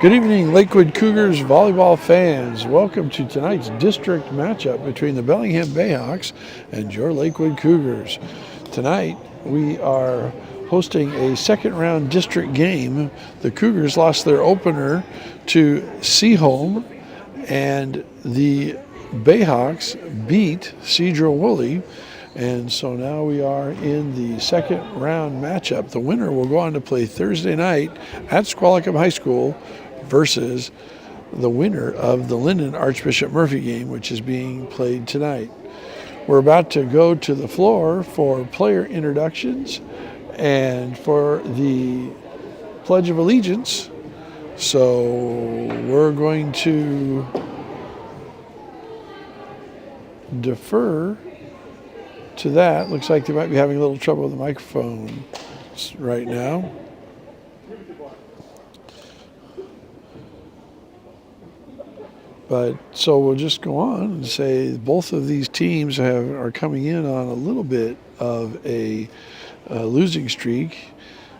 Good evening, Lakewood Cougars volleyball fans. Welcome to tonight's district matchup between the Bellingham Bayhawks and your Lakewood Cougars. Tonight, we are hosting a second round district game. The Cougars lost their opener to Seaholm, and the Bayhawks beat Cedro Woolley. And so now we are in the second round matchup. The winner will go on to play Thursday night at Squalicum High School versus the winner of the Linden Archbishop Murphy game, which is being played tonight. We're about to go to the floor for player introductions and for the Pledge of Allegiance. So we're going to defer to that. Looks like they might be having a little trouble with the microphone right now. But so we'll just go on and say both of these teams are coming in on a little bit of a losing streak.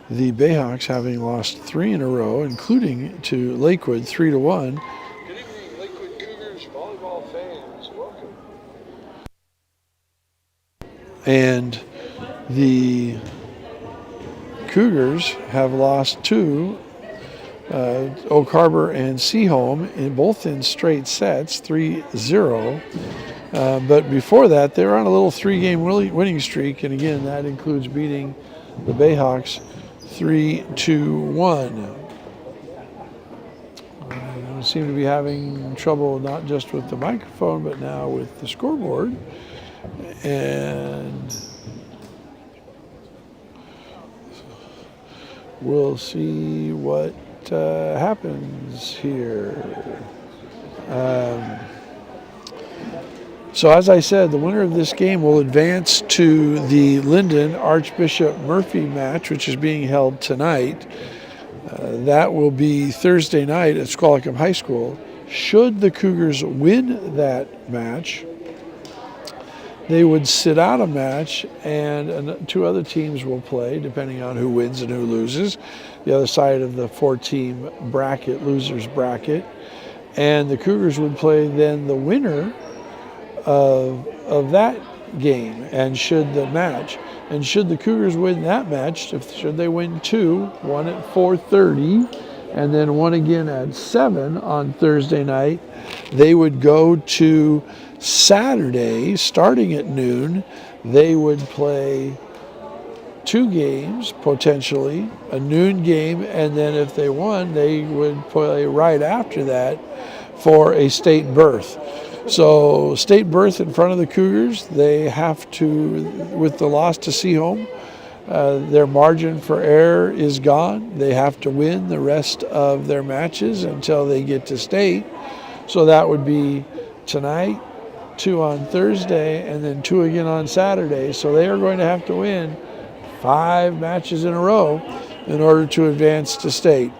The Bayhawks having lost 3 in a row, including to Lakewood 3-1. Good evening, Lakewood Cougars volleyball fans. Welcome. And the Cougars have lost 2. Oak Harbor and Seaholm, both in straight sets, 3-0. But before that, they were on a little 3-game winning streak, and again, that includes beating the Bayhawks 3-1. I seem to be having trouble not just with the microphone, but now with the scoreboard. And we'll see what happens here. So as I said, the winner of this game will advance to the Linden Archbishop Murphy match, which is being held tonight. That will be Thursday night at Squalicum High School. Should the Cougars win that match, they would sit out a match, and 2 other teams will play, depending on who wins and who loses. The other side of the 4-team bracket, losers bracket. And the Cougars would play then the winner of that game, and should the Cougars win that match, should they win 2, one at 4:30, and then one again at 7 on Thursday night, they would go to Saturday, starting at noon. They would play 2 games, potentially, a noon game, and then if they won, they would play right after that for a state berth. So state berth in front of the Cougars, they have to, with the loss to Seaholm, their margin for error is gone. They have to win the rest of their matches until they get to state. So that would be tonight, 2 on Thursday, and then 2 again on Saturday. So they are going to have to win 5 matches in a row in order to advance to state.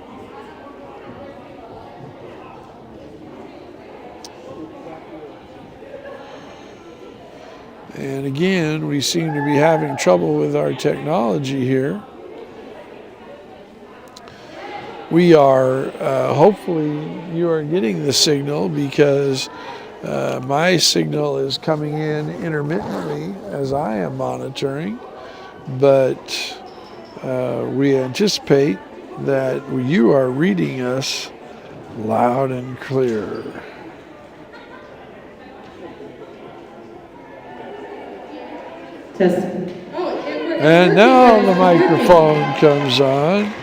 And again, we seem to be having trouble with our technology here. We are, hopefully you are getting the signal, because my signal is coming in intermittently as I am monitoring, but we anticipate that you are reading us loud and clear. And now the microphone comes on.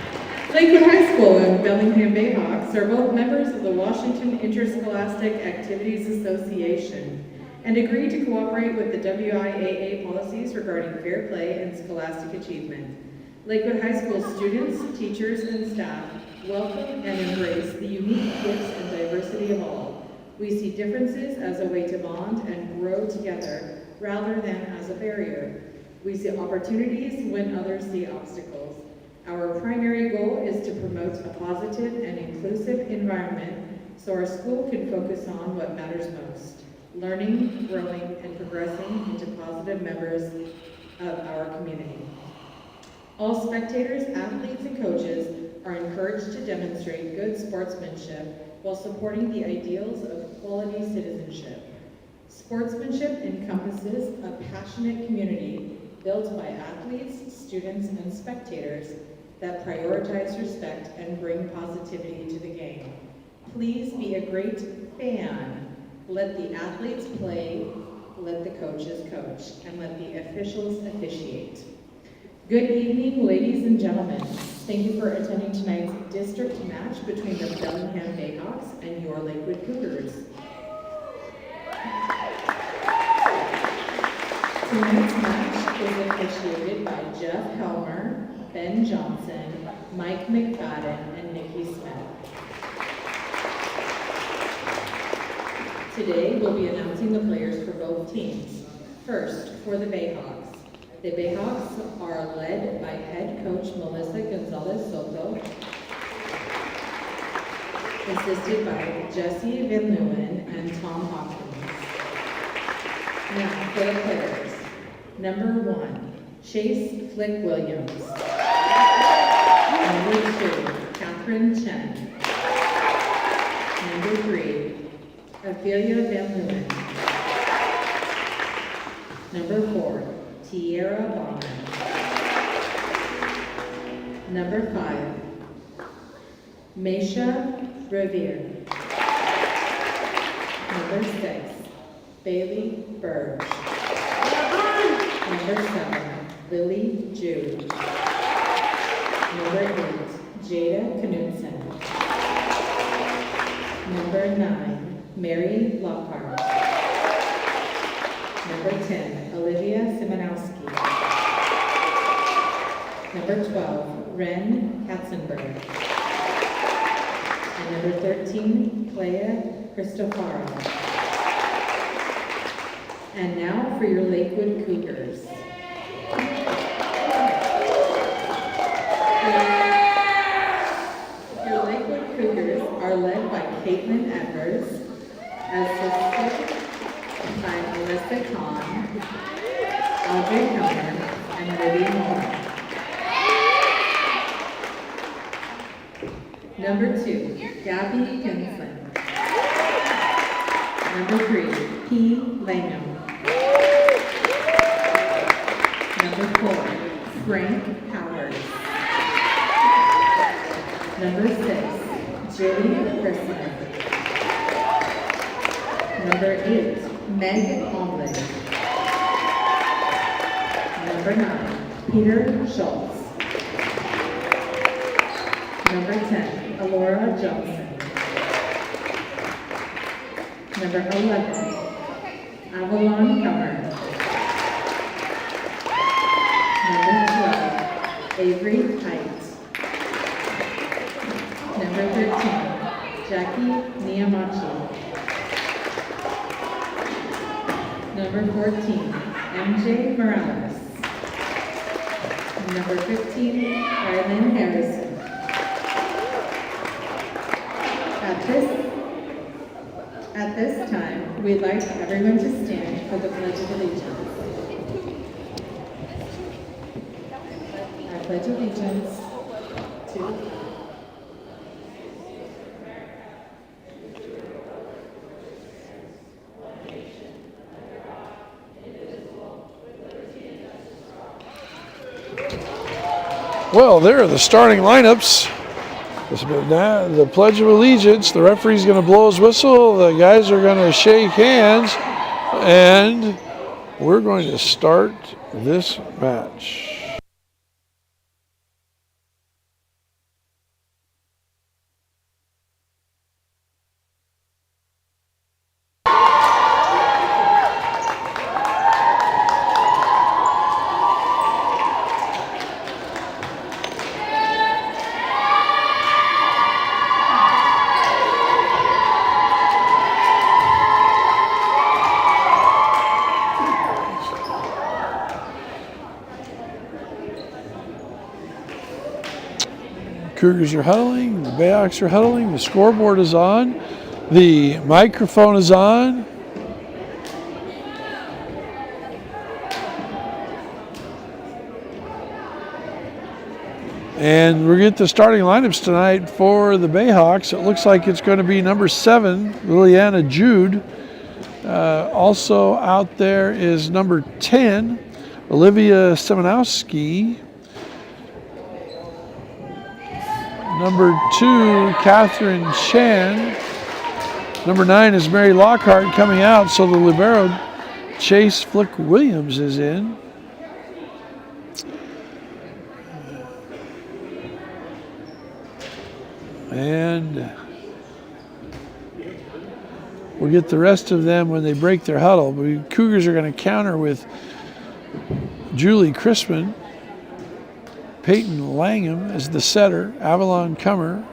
Lakewood High School and Bellingham Bayhawks are both members of the Washington Interscholastic Activities Association and agreed to cooperate with the WIAA policies regarding fair play and scholastic achievement. Lakewood High School students, teachers, and staff welcome and embrace the unique gifts and diversity of all. We see differences as a way to bond and grow together rather than as a barrier. We see opportunities when others see obstacles. Our primary goal is to promote a positive and inclusive environment so our school can focus on what matters most: learning, growing, and progressing into positive members of our community. All spectators, athletes, and coaches are encouraged to demonstrate good sportsmanship while supporting the ideals of quality citizenship. Sportsmanship encompasses a passionate community built by athletes, students, and spectators that prioritize respect and bring positivity to the game. Please be a great fan. Let the athletes play, let the coaches coach, and let the officials officiate. Good evening, ladies and gentlemen. Thank you for attending tonight's district match between the Bellingham Bayhawks and your Lakewood Cougars. Tonight's match is officiated by Jeff Helmer, Ben Johnson, Mike McFadden, and Nikki Smith. Today, we'll be announcing the players for both teams. First, for the Bayhawks. The Bayhawks are led by head coach Melissa Gonzalez Soto, assisted by Jesse Van Leeuwen and Tom Hopkins. Now, for the players. Number 1, Chase Flick Williams. Number 2, Catherine Chen. Number 3, Ophelia Van Leeuwen. Number 4, Tierra Bonner. Number 5, Meisha Revere. Number 6, Bailey Burge. Number 7, Lily Jude. Number 8, Jada Knudsen. Number 9, Mary Lockhart. Number 10, Olivia Simonowski. Number 12, Ren Katzenberg. And number 13, Clea Cristofaro. And now for your Lakewood Cougars. Your Lakewood Cougars are led by Caitlin Evers, assisted by Melissa Kahn, Audrey Helmer, and Libby Moore. Number 2, Gabby Kinsland. Number 3, P. Langham. Number 4, Frank Howard. Number 6, Julie Christmas. Number 8, Meg Omlin. Number 9, Peter Schultz. Number 10, Alora Johnson. Number 11, Avalon Comer. Number 12, Avery Height. Number 13, Jackie Niamachi. Number 14, MJ Morales. Number 15, Arlen Harrison. At this time, we'd like everyone to stand for the Pledge of Allegiance. I pledge allegiance to Well, there are the starting lineups. The Pledge of Allegiance, the referee's going to blow his whistle, the guys are going to shake hands, and we're going to start this match. Cougars are huddling, the Bayhawks are huddling, the scoreboard is on, the microphone is on. And we'll get the starting lineups tonight for the Bayhawks. It looks like it's going to be number 7, Liliana Jude. Also out there is number 10, Olivia Semanowski. Number 2, Catherine Chan. Number 9 is Mary Lockhart coming out, so the libero Chase Flick Williams is in. And we'll get the rest of them when they break their huddle. The Cougars are going to counter with Julie Crispin, Peyton Langham as the setter, Avalon Cummer,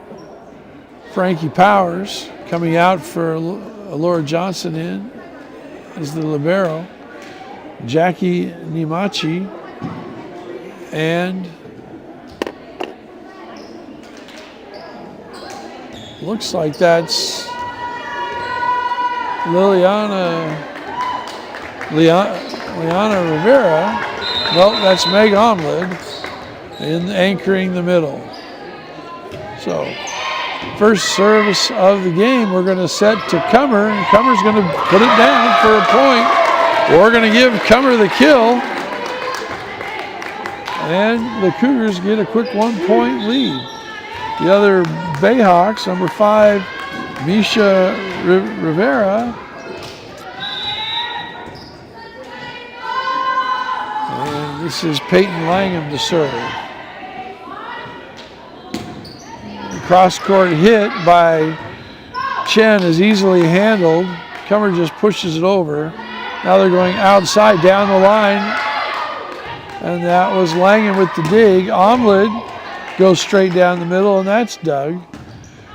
Frankie Powers coming out for Laura Johnson in as the libero, Jackie Nimachi, and looks like that's Liana Rivera. Nope, that's Meg Omlid in anchoring the middle. So first service of the game, we're going to set to Cummer, and Cummer's going to put it down for a point. We're going to give Cummer the kill, and the Cougars get a quick 1-point lead. The other Bayhawks, number 5, Misha Rivera. And this is Peyton Langham to serve. The cross-court hit by Chen is easily handled. Cummer just pushes it over. Now they're going outside down the line. And that was Langham with the dig. Omlid goes straight down the middle, and that's Doug.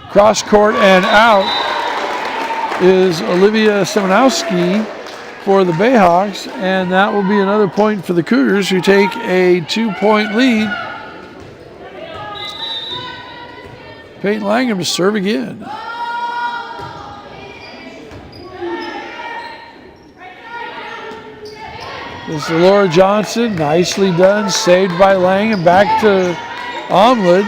Cross court and out is Olivia Semanowski for the Bayhawks, and that will be another point for the Cougars, who take a 2-point lead. Peyton Langham to serve again. This is Laura Johnson, nicely done, saved by Langham, back to Omlid.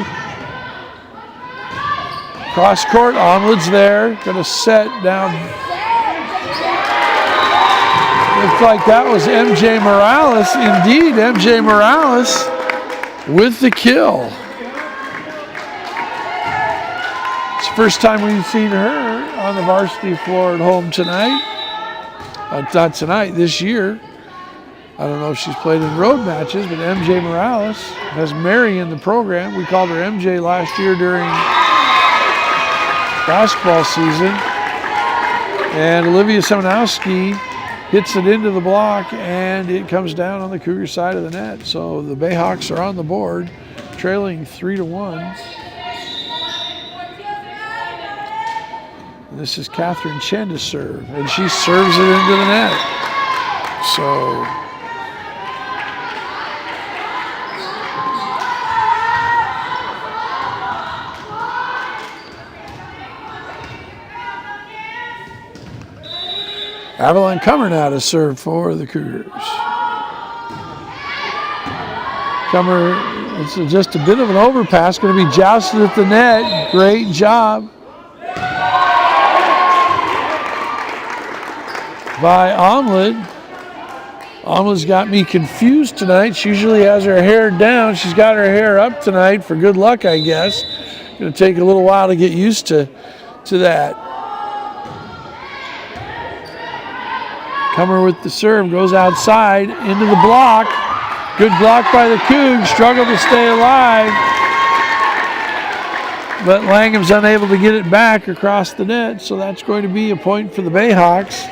Cross court, Omlid's there, going to set down. Looks like that was MJ Morales. Indeed, MJ Morales with the kill. It's the first time we've seen her on the varsity floor at home tonight. Not tonight, this year. I don't know if she's played in road matches, but MJ Morales has Mary in the program. We called her MJ last year during basketball season. And Olivia Semanowski hits it into the block, and it comes down on the Cougar side of the net. So the Bayhawks are on the board, trailing 3-1. And this is Catherine Chen to serve, and she serves it into the net. So Avalon Cummer now to serve for the Cougars. Cummer, it's just a bit of an overpass, going to be jousted at the net. Great job by Omlid. Omlid's got me confused tonight. She usually has her hair down. She's got her hair up tonight for good luck, I guess. Going to take a little while to get used to that. Cummer with the serve, goes outside into the block. Good block by the Cougs, struggle to stay alive. But Langham's unable to get it back across the net, so that's going to be a point for the Bayhawks.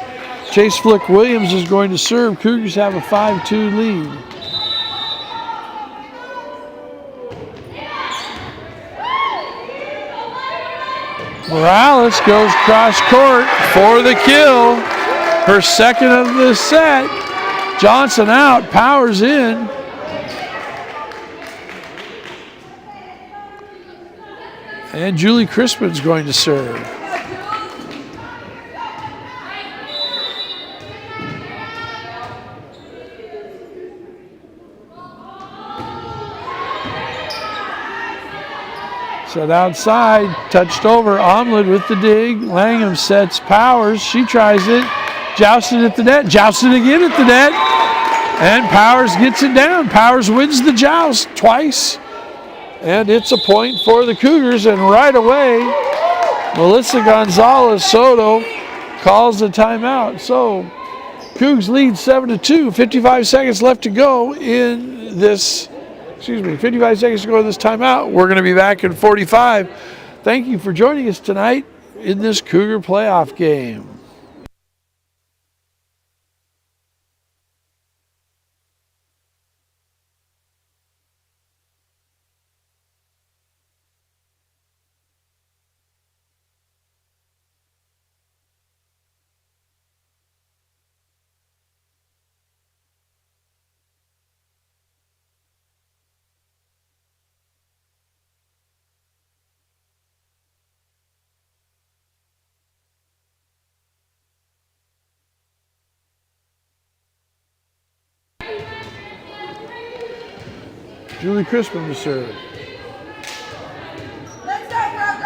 Chase Flick Williams is going to serve. Cougars have a 5-2 lead. Morales goes cross court for the kill. Her second of the set. Johnson out, Powers in. And Julie Crispin's going to serve. Set outside, touched over. Omlid with the dig. Langham sets Powers. She tries it. Jousted at the net. Jousted again at the net. And Powers gets it down. Powers wins the joust twice. And it's a point for the Cougars. And right away, Melissa Gonzalez Soto calls a timeout. So Cougs lead 7-2. 55 seconds left to go in this. 55 seconds to go in this timeout. We're going to be back in 45. Thank you for joining us tonight in this Cougar playoff game. Julie Crispin to serve. Let's go, Brooklyn!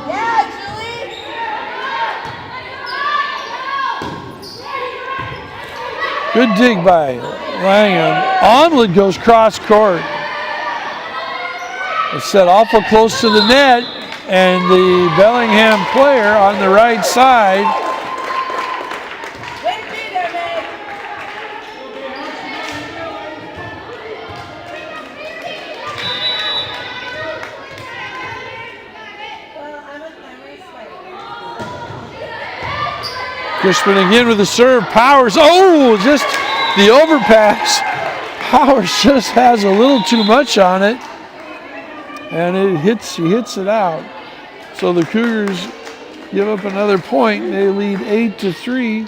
Yeah, Julie! Good dig by Langham. Omlid goes cross court. It's set awful close to the net. And the Bellingham player on the right side. Way to be there, man! Well, I'm Crispin again with the serve. Powers. Oh, just the overpass. Powers just has a little too much on it. And he hits it out. So the Cougars give up another point. They lead 8-3.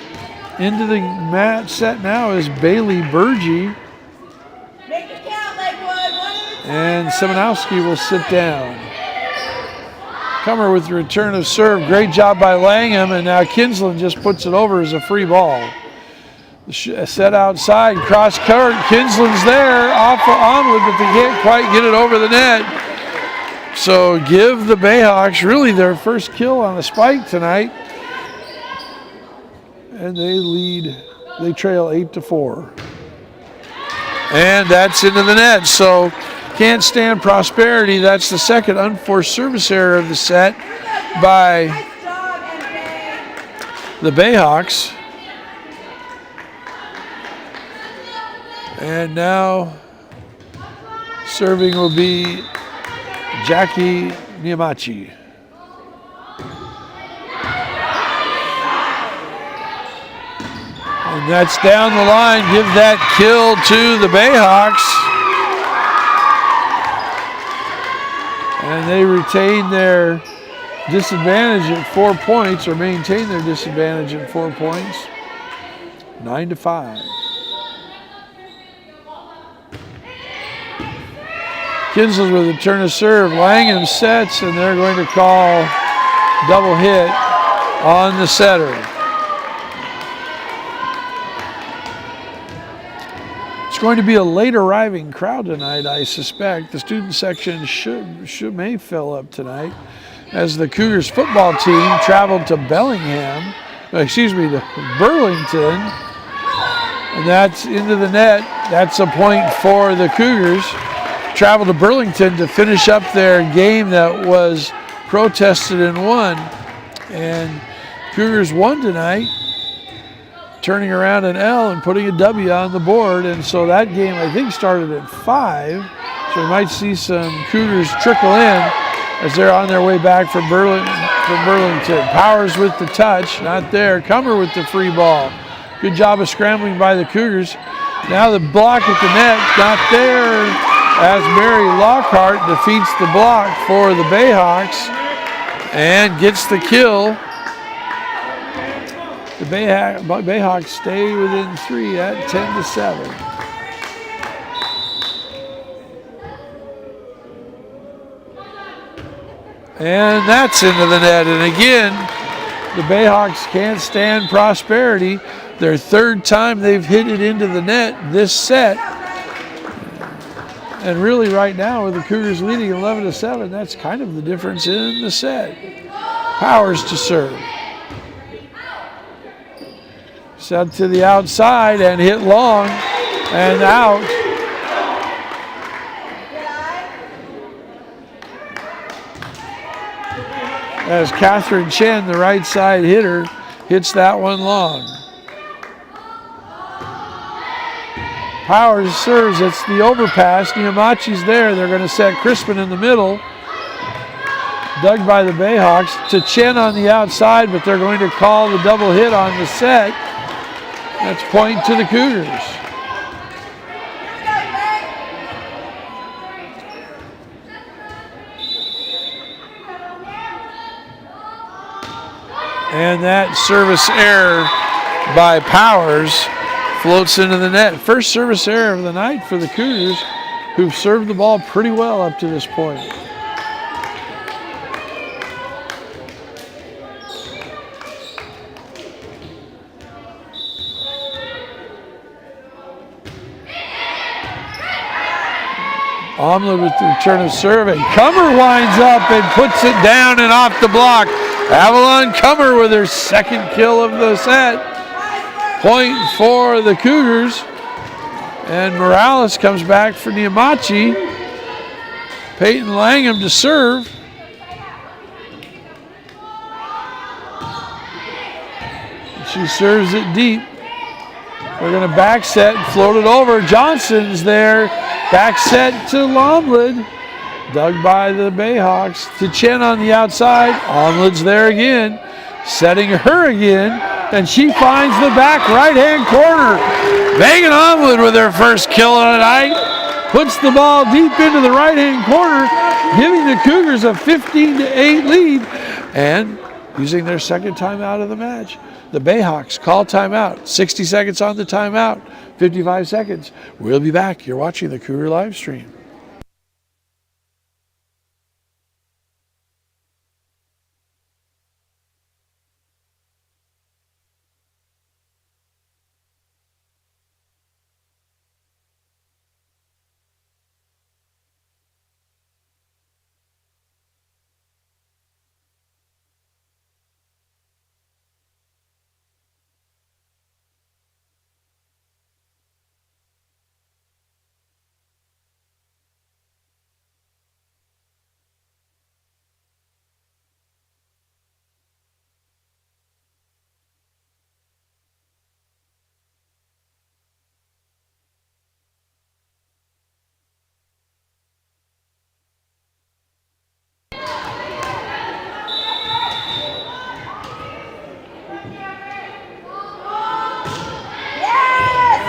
Into the mat set now is Bailey Burgee. Make it count, Lakewood. And Seminowski will sit down. Comer with the return of serve. Great job by Langham. And now Kinsland just puts it over as a free ball. Set outside, cross court. Kinsland's there. Off of Onwood, but they can't quite get it over the net. So give the Bayhawks really their first kill on the spike tonight. And they trail 8-4. And that's into the net. So can't stand Prosperity. That's the second unforced service error of the set by the Bayhawks. And now serving will be Jackie Niamachi. And that's down the line. Give that kill to the Bayhawks. And they retain their disadvantage at 4 points, or maintain their disadvantage at 4 points. 9-5. Kinsler with a turn of serve. Langham sets, and they're going to call double hit on the setter. It's going to be a late arriving crowd tonight, I suspect. The student section may fill up tonight as the Cougars football team traveled to to Burlington. And that's into the net. That's a point for the Cougars. Traveled to Burlington to finish up their game that was protested and won. And Cougars won tonight, turning around an L and putting a W on the board. And so that game, I think, started at 5. So we might see some Cougars trickle in as they're on their way back from Burlington. Powers with the touch, not there. Comer with the free ball. Good job of scrambling by the Cougars. Now the block at the net, not there, as Mary Lockhart defeats the block for the Bayhawks and gets the kill. The Bayhawks stay within 3 at 10-7. And that's into the net. And again, the Bayhawks can't stand prosperity. Their third time they've hit it into the net this set. And really right now with the Cougars leading 11-7, that's kind of the difference in the set. Powers to serve. Set to the outside and hit long and out. As Catherine Chen, the right side hitter, hits that one long. Powers serves, it's the overpass. Niamachi's there. They're going to set Crispin in the middle. Dug by the Bayhawks to Chen on the outside, but they're going to call the double hit on the set. That's point to the Cougars. And that service error by Powers floats into the net. First service error of the night for the Cougars, who've served the ball pretty well up to this point. Omlin with the return of serve, and Cummer winds up and puts it down and off the block. Avalon Cummer with her second kill of the set. Point for the Cougars. And Morales comes back for Niamachi. Peyton Langham to serve. She serves it deep. They're going to back set and float it over. Johnson's there. Back set to Lomlid. Dug by the Bayhawks. To Chen on the outside. Omlid's there again. Setting her again. And she finds the back right-hand corner. Megan Omlid with her first kill of the night. Puts the ball deep into the right-hand corner, giving the Cougars a 15-8 lead. And using their second timeout of the match, the Bayhawks call timeout. 60 seconds on the timeout. 55 seconds. We'll be back. You're watching the Cougar live stream.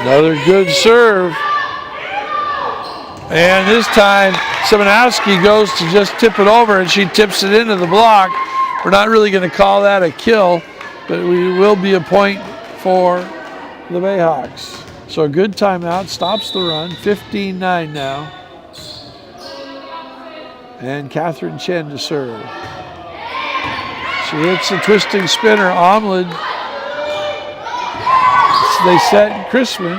Another good serve. And this time, Simonowski goes to just tip it over, and she tips it into the block. We're not really going to call that a kill, but we will be a point for the Bayhawks. So a good timeout, stops the run, 15-9 now. And Catherine Chen to serve. She hits a twisting spinner, Omlid. They set Crispin.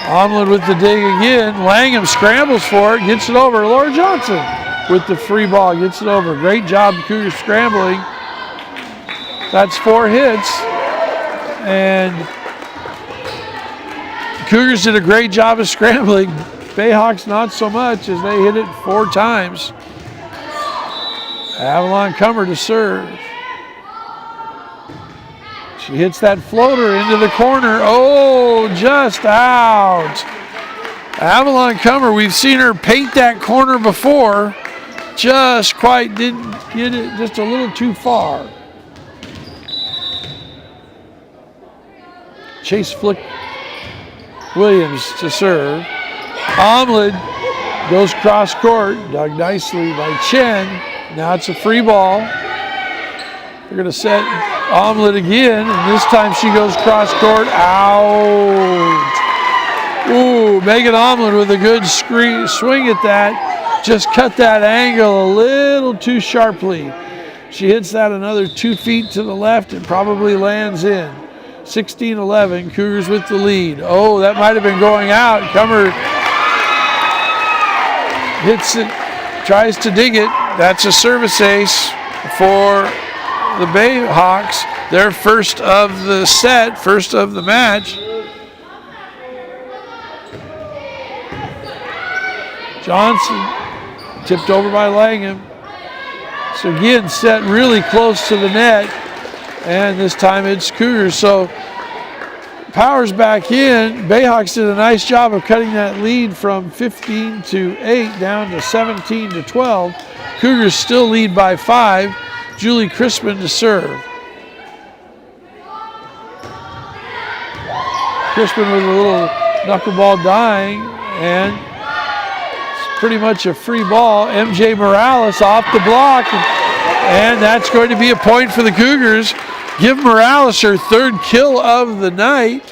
Omlin with the dig again. Langham scrambles for it, gets it over. Laura Johnson with the free ball, gets it over. Great job, Cougars scrambling. That's 4 hits. And Cougars did a great job of scrambling. Bayhawks not so much, as they hit it 4 times. Avalon Cummer to serve. She hits that floater into the corner. Oh, just out. Avalon Cummer, we've seen her paint that corner before. Just quite didn't get it, just a little too far. Chase Flick Williams to serve. Omlid goes cross court, dug nicely by Chen. Now it's a free ball. They're going to set Omlid again, and this time she goes cross court. Out. Ooh, Megan Omlid with a good swing at that. Just cut that angle a little too sharply. She hits that another 2 feet to the left and probably lands in. 16-11, Cougars with the lead. Oh, that might have been going out. Comer hits it, tries to dig it. That's a service ace for the Bayhawks. Their first of the set, first of the match. Johnson tipped over by Langham. So again, set really close to the net, and this time it's Cougars. So Powers back in. Bayhawks did a nice job of cutting that lead from 15 to 8 down to 17 to 12. Cougars still lead by 5. Julie Crispin to serve. Crispin with a little knuckleball dying, and it's pretty much a free ball. MJ Morales off the block, and that's going to be a point for the Cougars. Give Morales her 3rd kill of the night,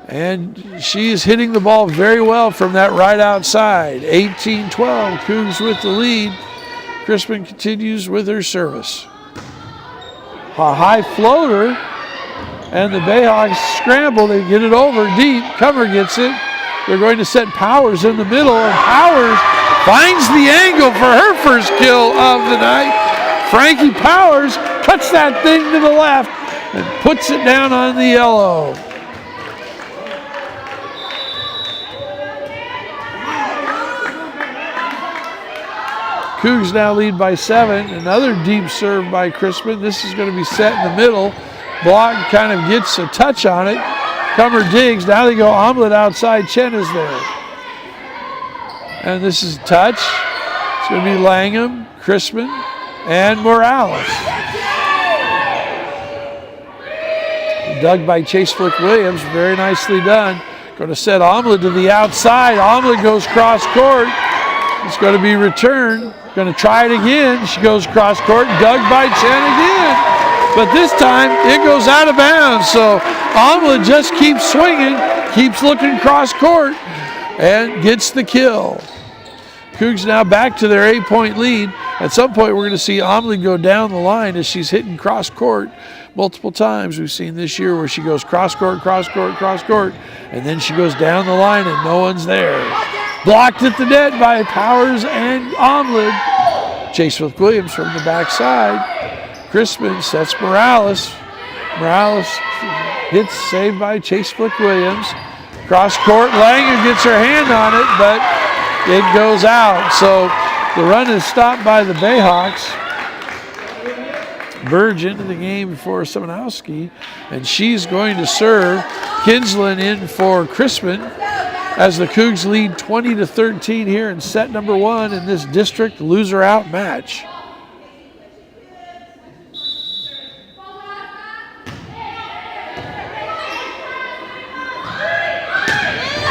and she is hitting the ball very well from that right outside. 18-12, Cougs with the lead. Crispin continues with her service. A high floater, and the Bayhawks scramble. They get it over deep. Comer gets it. They're going to set Powers in the middle, and Powers finds the angle for her first kill of the night. Frankie Powers cuts that thing to the left and puts it down on the yellow. Cougs now lead by 7. Another deep serve by Crispin. This is going to be set in the middle. Block kind of gets a touch on it. Comer digs. Now they go omelet outside. Chen is there. And this is touch. It's going to be Langham, Crispin, and Morales. Dug by Chase Flick Williams. Very nicely done. Going to set omelet to the outside. Omelet goes cross court. It's going to be returned. Going to try it again. She goes cross court. Dug by Chen again. But this time it goes out of bounds. So omelet just keeps swinging, keeps looking cross court, and gets the kill. Cougs now back to their 8-point lead. At some point, we're going to see Omelet go down the line as she's hitting cross court multiple times. We've seen this year where she goes cross court, and then she goes down the line and no one's there. Blocked at the net by Powers and Omelet. Chase with Williams from the backside. Crispin sets Morales. Morales hits, saved by Chase Flick Williams. Cross court, Langham gets her hand on it, but it goes out. So the run is stopped by the Bayhawks. Burge into the game for Seminowski, and she's going to serve. Kinsland in for Crispin as the Cougs lead 20-13 here in set number 1 in this district loser out match.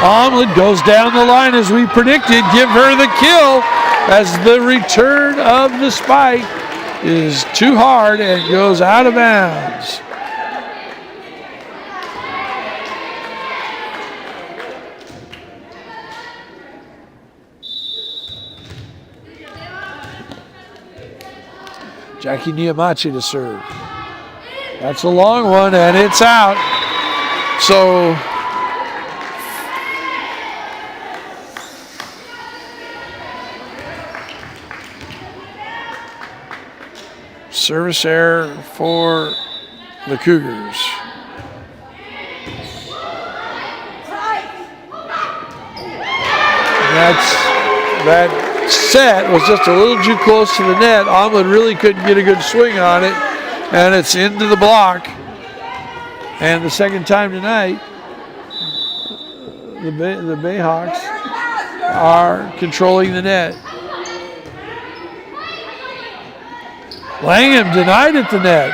Omelet goes down the line as we predicted. Give her the kill as the return of the spike is too hard and goes out of bounds. Jackie Niamachi to serve. That's a long one and it's out. So service error for the Cougars. That set was just a little too close to the net. Omelet really couldn't get a good swing on it, and it's into the block. And the second time tonight, the Bayhawks are controlling the net. Langham denied at the net.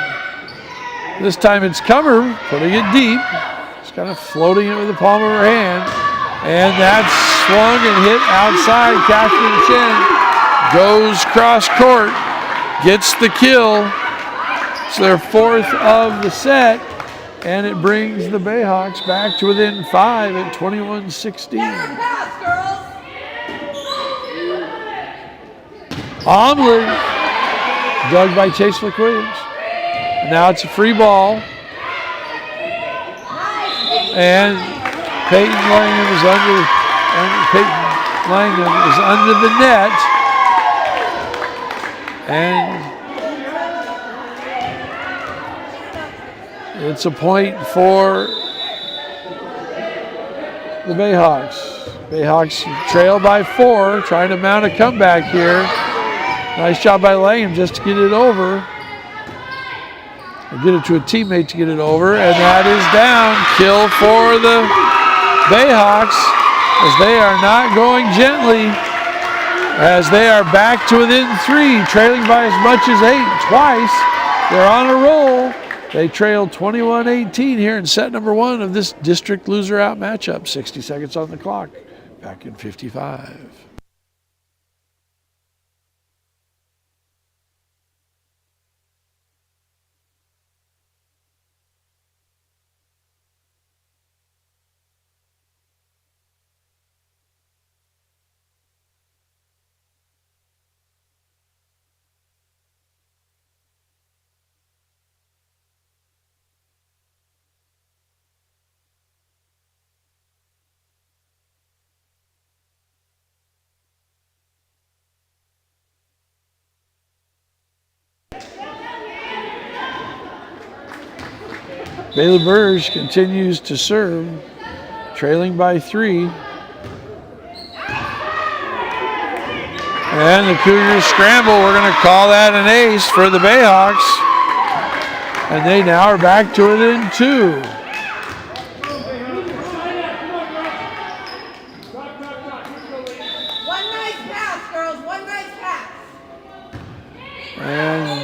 This time it's Comer putting it deep. She's kind of floating it with the palm of her hand. And that's swung and hit outside. Catherine Chen goes cross court, gets the kill. It's their 4th of the set, and it brings the Bayhawks back to within 5 at 21-16. Omelet Dug by Chase McWilliams. Now it's a free ball. And Peyton Langham is under the net. And it's a point for the Bayhawks. Bayhawks trail by 4, trying to mount a comeback here. Nice job by Langham just to get it over. Or get it to a teammate to get it over, and that is down. Kill for the Bayhawks as they are not going gently, as they are back to within 3, trailing by as much as 8 twice. They're on a roll. They trailed 21-18 here in set number 1 of this district loser out matchup. 60 seconds on the clock. Back in 55. Bailey Burge continues to serve, trailing by 3. And the Cougars scramble. We're going to call that an ace for the Bayhawks. And they now are back to within 2. One nice pass, girls. One nice pass. And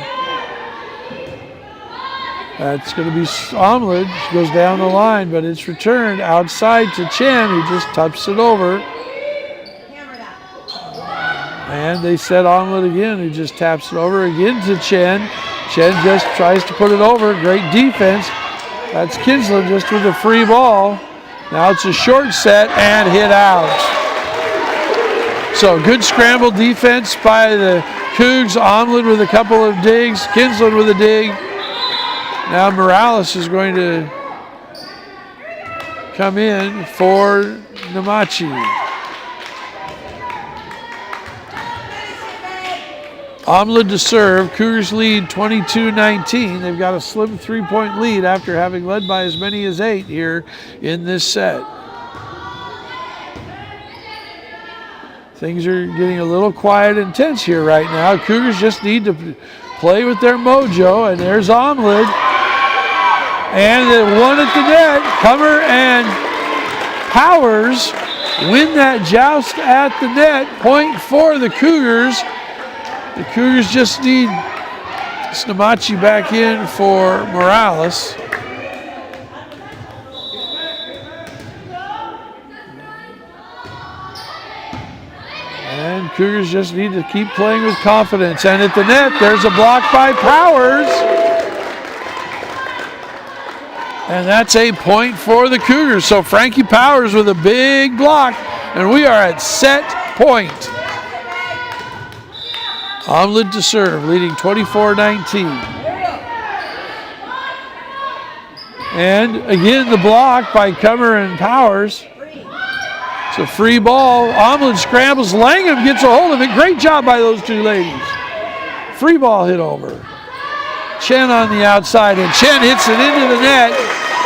that's going to be Omlid. She goes down the line, but it's returned outside to Chen, who just tucks it over. Hammer that. And they set Omlid again, who just taps it over again to Chen. Chen just tries to put it over. Great defense. That's Kinsler just with a free ball. Now it's a short set and hit out. So good scramble defense by the Cougs. Omlid with a couple of digs. Kinsler with a dig. Now Morales is going to come in for Namachi. Omlid to serve. Cougars lead 22-19. They've got a slim 3-point lead after having led by as many as 8 here in this set. Things are getting a little quiet and tense here right now. Cougars just need to play with their mojo, and there's Omlid. And the one at the net, Comer and Powers win that joust at the net. Point for the Cougars. The Cougars just need Snamachi back in for Morales. And Cougars just need to keep playing with confidence. And at the net, there's a block by Powers. And that's a point for the Cougars. So Frankie Powers with a big block. And we are at set point. Omlid to serve, leading 24-19. And again, the block by Comer and Powers. It's a free ball. Omlid scrambles. Langham gets a hold of it. Great job by those two ladies. Free ball hit over. Chen on the outside, and Chen hits it into the net.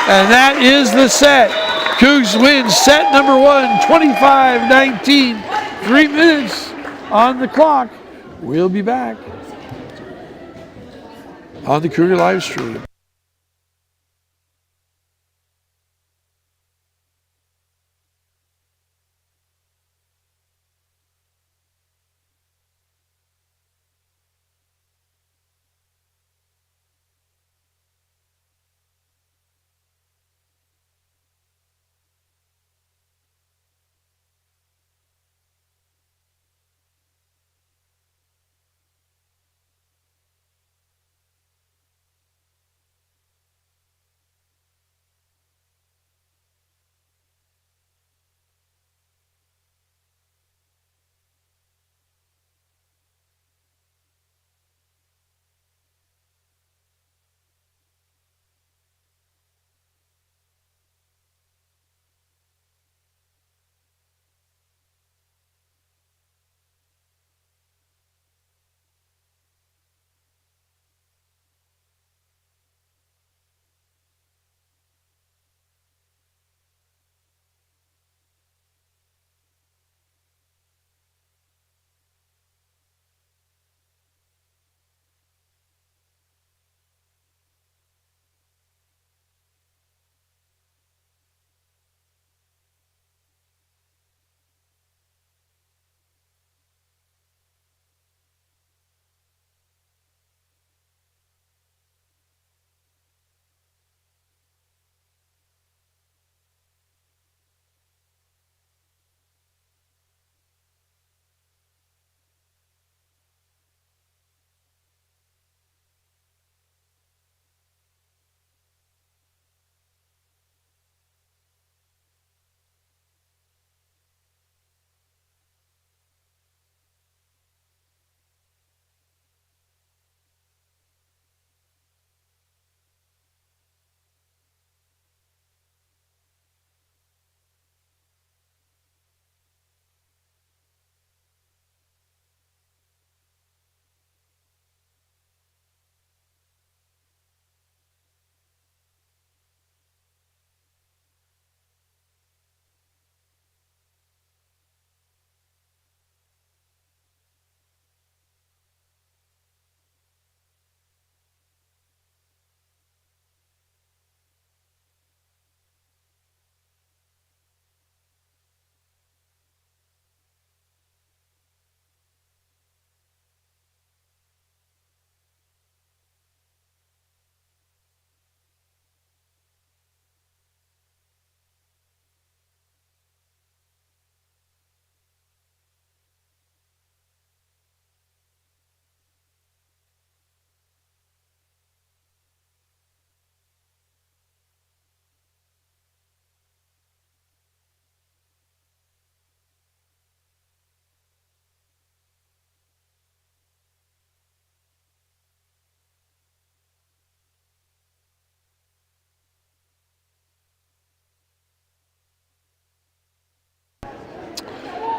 And that is the set. Cougs win set number 1, 25-19. 3 minutes on the clock. We'll be back on the Cougar live stream.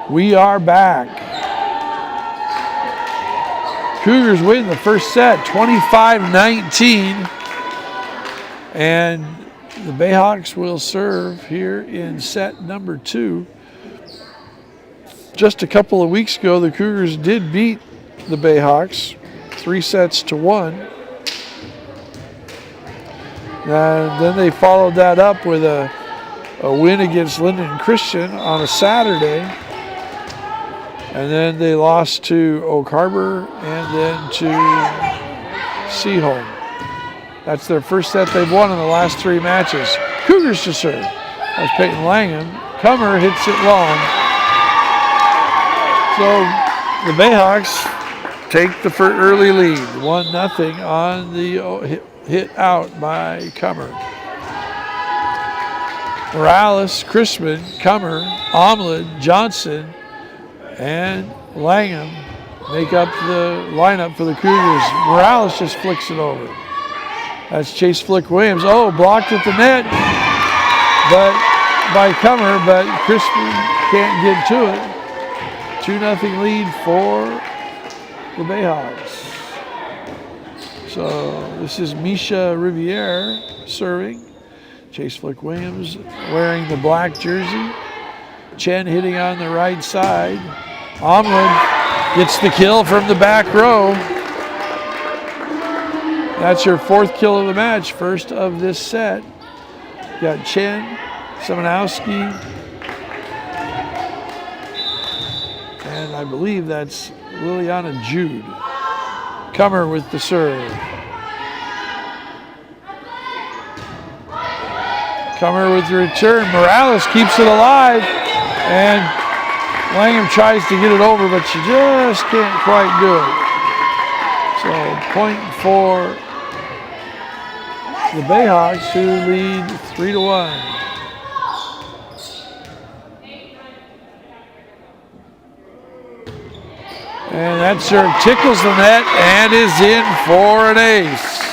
We are back. Cougars win the first set, 25-19. And the Bayhawks will serve here in set number 2. Just a couple of weeks ago, the Cougars did beat the Bayhawks 3-1. And then they followed that up with a win against Linden Christian on a Saturday. And then they lost to Oak Harbor and then to Seaholm. That's their first set they've won in the last 3 matches. Cougars to serve. That's Peyton Langham. Comer hits it long. So the Bayhawks take the early lead, 1-0 on the hit out by Comer. Morales, Chrisman, Comer, Omlin, Johnson, and Langham make up the lineup for the Cougars. Morales just flicks it over. That's Chase Flick Williams. Oh, blocked at the net by Comer, but Crispin can't get to it. 2-0 lead for the Bayhawks. So this is Misha Riviere serving. Chase Flick Williams wearing the black jersey. Chen hitting on the right side. Omlin gets the kill from the back row. That's her 4th kill of the match, first of this set. Got Chen, Semanowski, and I believe that's Liliana Jude. Comer with the serve. Comer with the return. Morales keeps it alive, and Langham tries to get it over, but she just can't quite do it. So point for the Bayhawks, who lead 3-1. And that serve tickles the net and is in for an ace.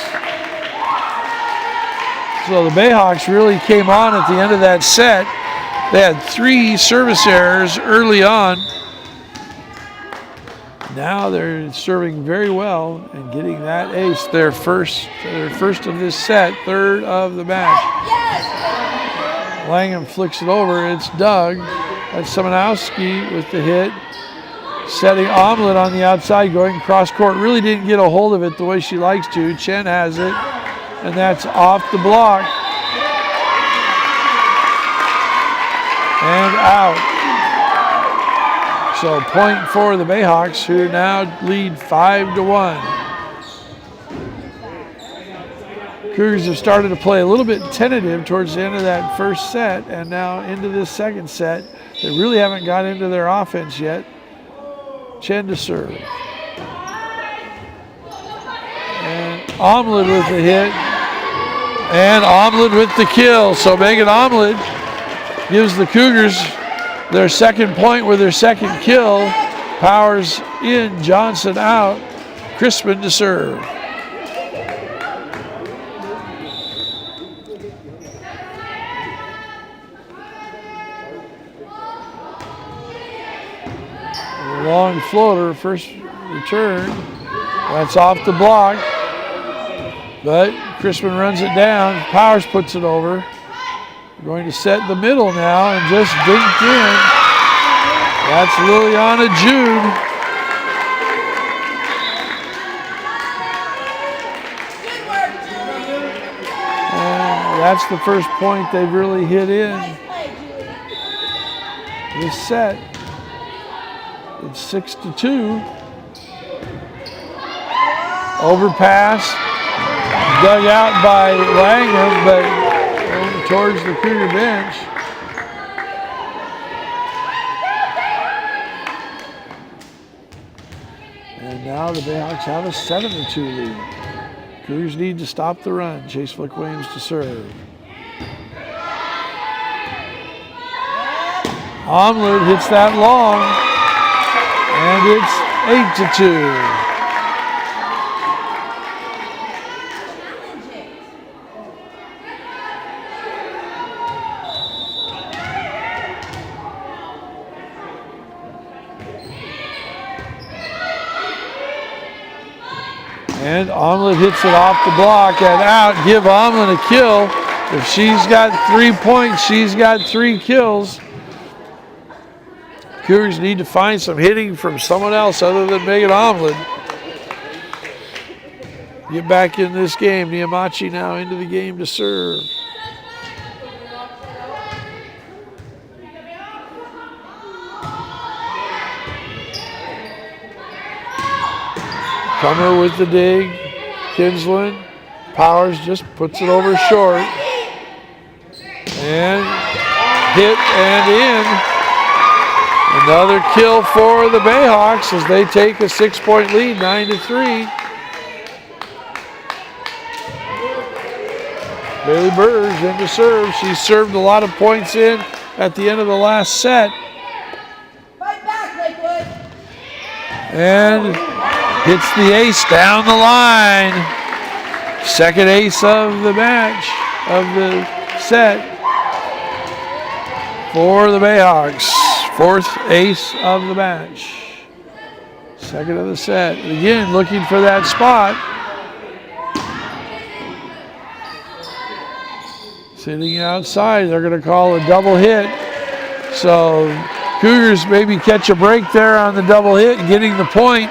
So the Bayhawks really came on at the end of that set. They had 3 service errors early on. Now they're serving very well and getting that ace, their first of this set, 3rd of the match. Langham flicks it over. It's Doug. That's Semanowski with the hit. Setting Omlin on the outside, going cross court. Really didn't get a hold of it the way she likes to. Chen has it, and that's off the block. And out. So point for the Bayhawks, who now lead 5-1. Cougars have started to play a little bit tentative towards the end of that first set, and now into this second set. They really haven't got into their offense yet. Chen to serve. And Omlin with the hit. And Omlin with the kill. So Megan Omlin gives the Cougars their second point with their second kill. Powers in, Johnson out. Crispin to serve. Long floater, first return. That's off the block. But Crispin runs it down. Powers puts it over. Going to set the middle now and just dinked in. That's Liliana Jude. And that's the first point they've really hit in this set. It's 6-2. Overpass. Dug out by Langham, but over towards the Cougar bench. And now the Bayhawks have a 7-2 lead. Cougars need to stop the run. Chase Flick Williams to serve. Omlin hits that long. And it's 8-2. And Omlin hits it off the block and out. Give Omlin a kill. If she's got 3 points, she's got 3 kills. Cougars need to find some hitting from someone else other than Megan Omlin. Get back in this game. Niamachi now into the game to serve. Comer with the dig. Kinsland. Powers just puts it over short. And hit and in. Another kill for the Bayhawks as they take a 6-point lead, 9-3. Bailey Burge into serve. She served a lot of points in at the end of the last set. Fight back, Lakewood. And hits the ace down the line. Second ace of the match, of the set for the Bayhawks. Fourth ace of the match. Second of the set. Again, looking for that spot. Sitting outside, they're going to call a double hit. So Cougars maybe catch a break there on the double hit, getting the point.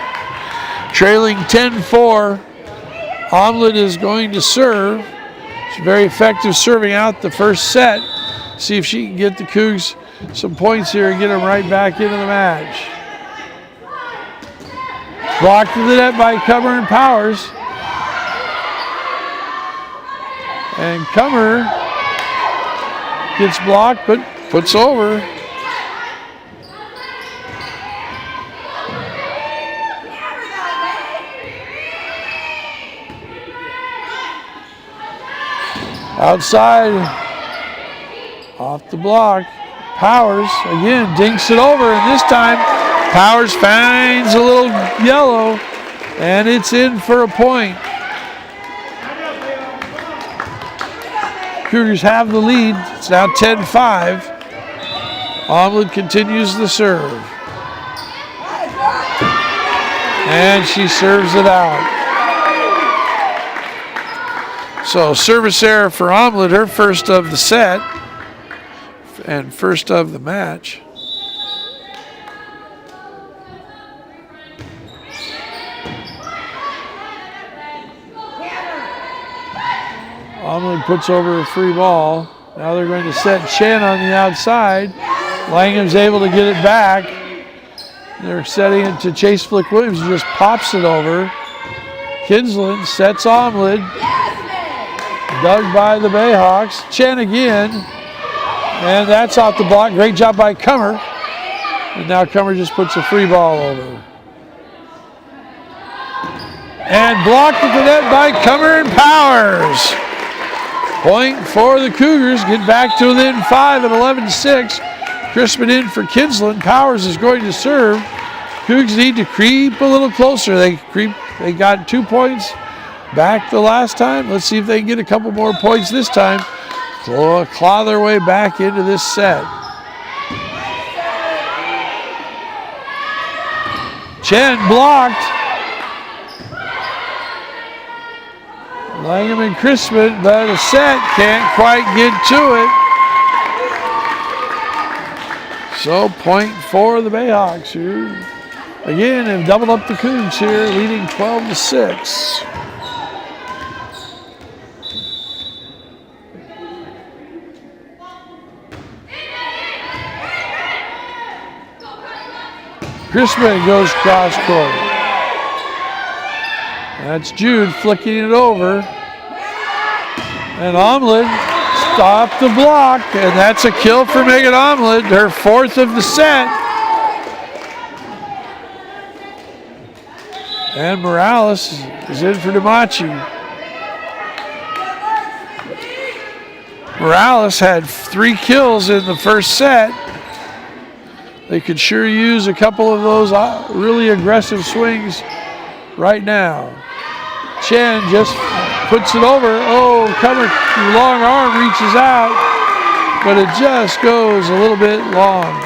Trailing 10-4. Omlin is going to serve. She's very effective serving out the first set. See if she can get the Cougs some points here and get them right back into the match. Blocked to the net by Comer and Powers. And Comer gets blocked but puts over. Outside, off the block. Powers, again, dinks it over, and this time Powers finds a little yellow, and it's in for a point. Cougars have the lead. It's now 10-5. Omlin continues the serve. And she serves it out. So service error for Omlin, her first of the set. And first of the match. Omlin puts over a free ball. Now they're going to set Chen on the outside. Langham's able to get it back. They're setting it to Chase Flick Williams, who just pops it over. Kinsland sets Omlin. Dug by the Bayhawks. Chen again. And that's off the block. Great job by Comer. And now Comer just puts a free ball over. And blocked at the net by Comer and Powers. Point for the Cougars. Get back to within 5 at 11-6. Crispin in for Kinsland. Powers is going to serve. Cougs need to creep a little closer. They got 2 points back the last time. Let's see if they can get a couple more points this time. Claw their way back into this set. Chen blocked. Langham and Crispin, but a set can't quite get to it. So point for the Bayhawks, who again have doubled up the Cougs here, leading 12-6. Crispin goes cross court. That's Jude flicking it over. And Omlin stopped the block, and that's a kill for Megan Omlin, her fourth of the set. And Morales is in for Demachi. Morales had 3 kills in the first set. They could sure use a couple of those really aggressive swings right now. Chen just puts it over. Oh, Comer, long arm reaches out, but it just goes a little bit long.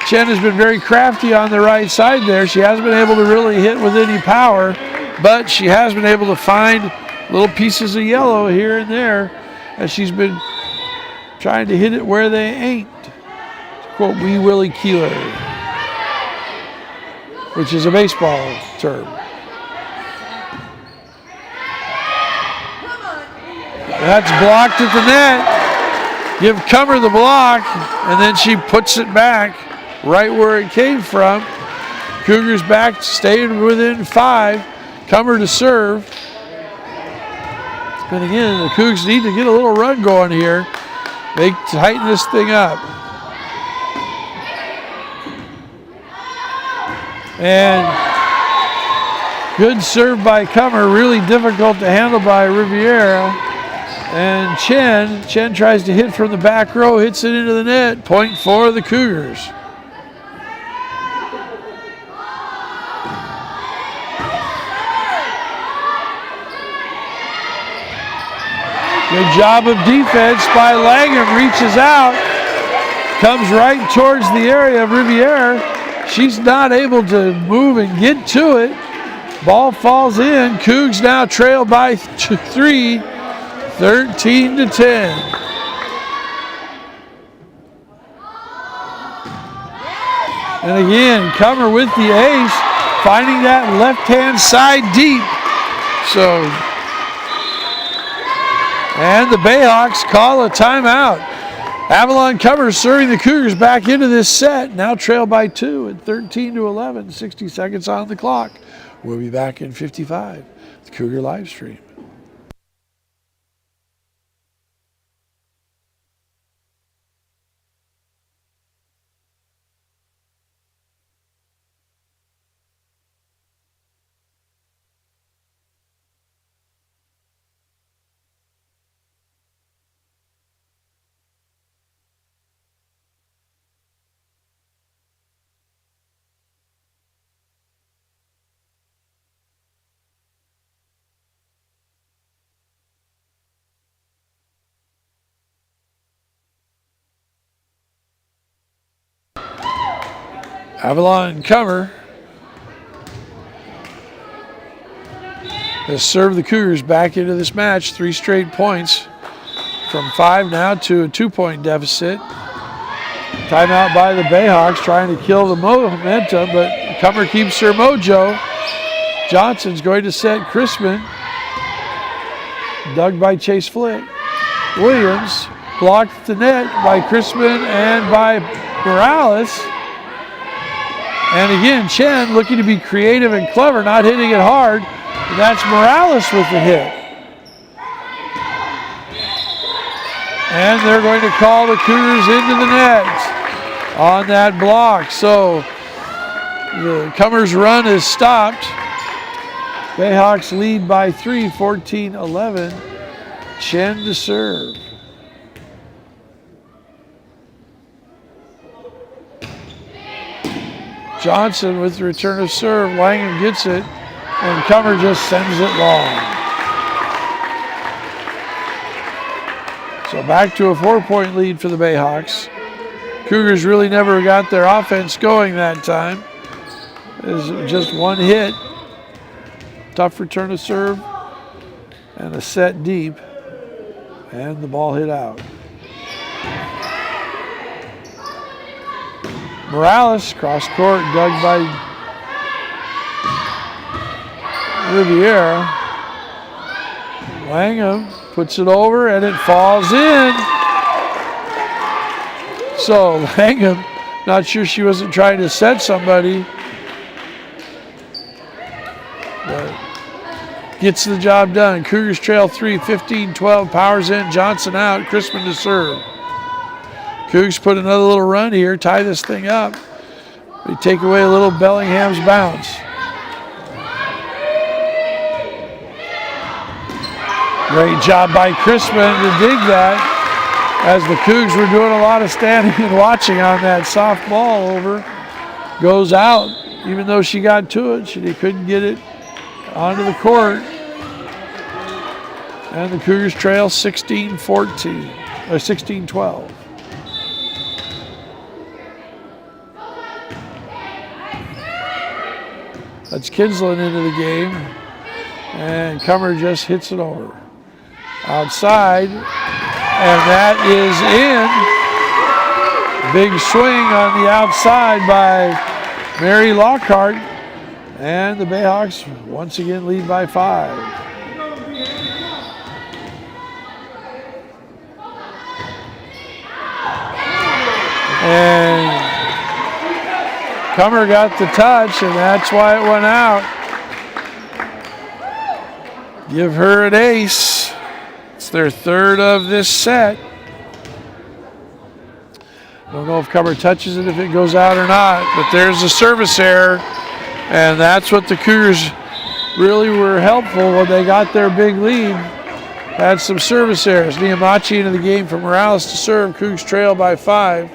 Chen has been very crafty on the right side there. She hasn't been able to really hit with any power, but she has been able to find little pieces of yellow here and there as she's been trying to hit it where they ain't. To quote Wee Willie Keeler, which is a baseball term. That's blocked at the net. Give Cummer the block, and then she puts it back right where it came from. Cougars back, staying within 5. Cummer to serve. And again, the Cougs need to get a little run going here. They tighten this thing up. And good serve by Cummer, really difficult to handle by Riviera. And Chen tries to hit from the back row, hits it into the net. Point for the Cougars. Good job of defense by Langham. Reaches out, comes right towards the area of Riviera. She's not able to move and get to it. Ball falls in. Cougs now trail by 3, 13-10. And again, Cummer with the ace, finding that left-hand side deep. So, and the Bayhawks call a timeout. Avalon Cummer serving the Cougars back into this set. Now trail by 2 at 13-11. 60 seconds on the clock. We'll be back in 55. The Cougar live stream. Avalon Cummer has served the Cougars back into this match. 3 straight points from 5 now to a 2-point deficit. Timeout by the Bayhawks trying to kill the momentum, but Cummer keeps her mojo. Johnson's going to set Crispin. Dug by Chase Flick. Williams blocked at the net by Crispin and by Morales. And again, Chen looking to be creative and clever, not hitting it hard. And that's Morales with the hit. And they're going to call the Cougars into the net on that block. So the Cummer's run is stopped. Bayhawks lead by 3, 14-11. Chen to serve. Johnson with the return of serve. Langham gets it, and Cummer just sends it long. So back to a 4-point lead for the Bayhawks. Cougars really never got their offense going that time. It was just one hit. Tough return of serve, and a set deep, and the ball hit out. Morales, cross court, dug by Riviera. Langham puts it over and it falls in. So Langham, not sure she wasn't trying to set somebody, but gets the job done. Cougars trail 3, 15-12, powers in, Johnson out, Crispin to serve. Cougs put another little run here, tie this thing up. They take away a little Bellingham's bounce. Great job by Crispin to dig that, as the Cougs were doing a lot of standing and watching on that soft ball over. Goes out, even though she got to it, she couldn't get it onto the court. And the Cougars trail 16-14, or 16-12. That's Kinsland into the game. And Cummer just hits it over. Outside, and that is in. Big swing on the outside by Mary Lockhart. And the Bayhawks once again lead by 5. And Cummer got the touch, and that's why it went out. Give her an ace. It's their third of this set. Don't know if Cummer touches it, if it goes out or not, but there's a service error, and that's what the Cougars really were helpful when they got their big lead. Had some service errors. Niamachi into the game for Morales to serve. Cougs trail by 5.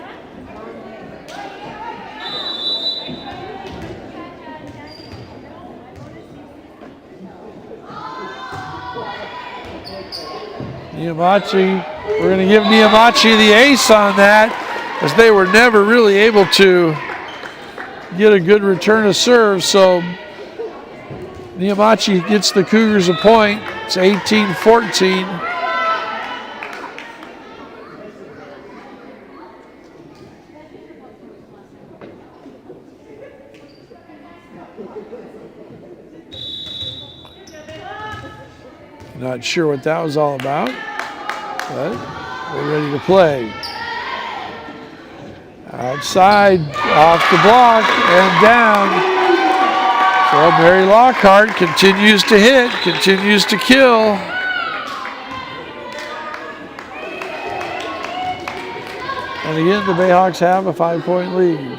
Niamachi, we're going to give Niamachi the ace on that, as they were never really able to get a good return of serve. So Niamachi gets the Cougars a point. It's 18-14. Not sure what that was all about, but we're ready to play. Outside, off the block, and down. So Mary Lockhart continues to hit, continues to kill. And again, the Bayhawks have a 5-point lead.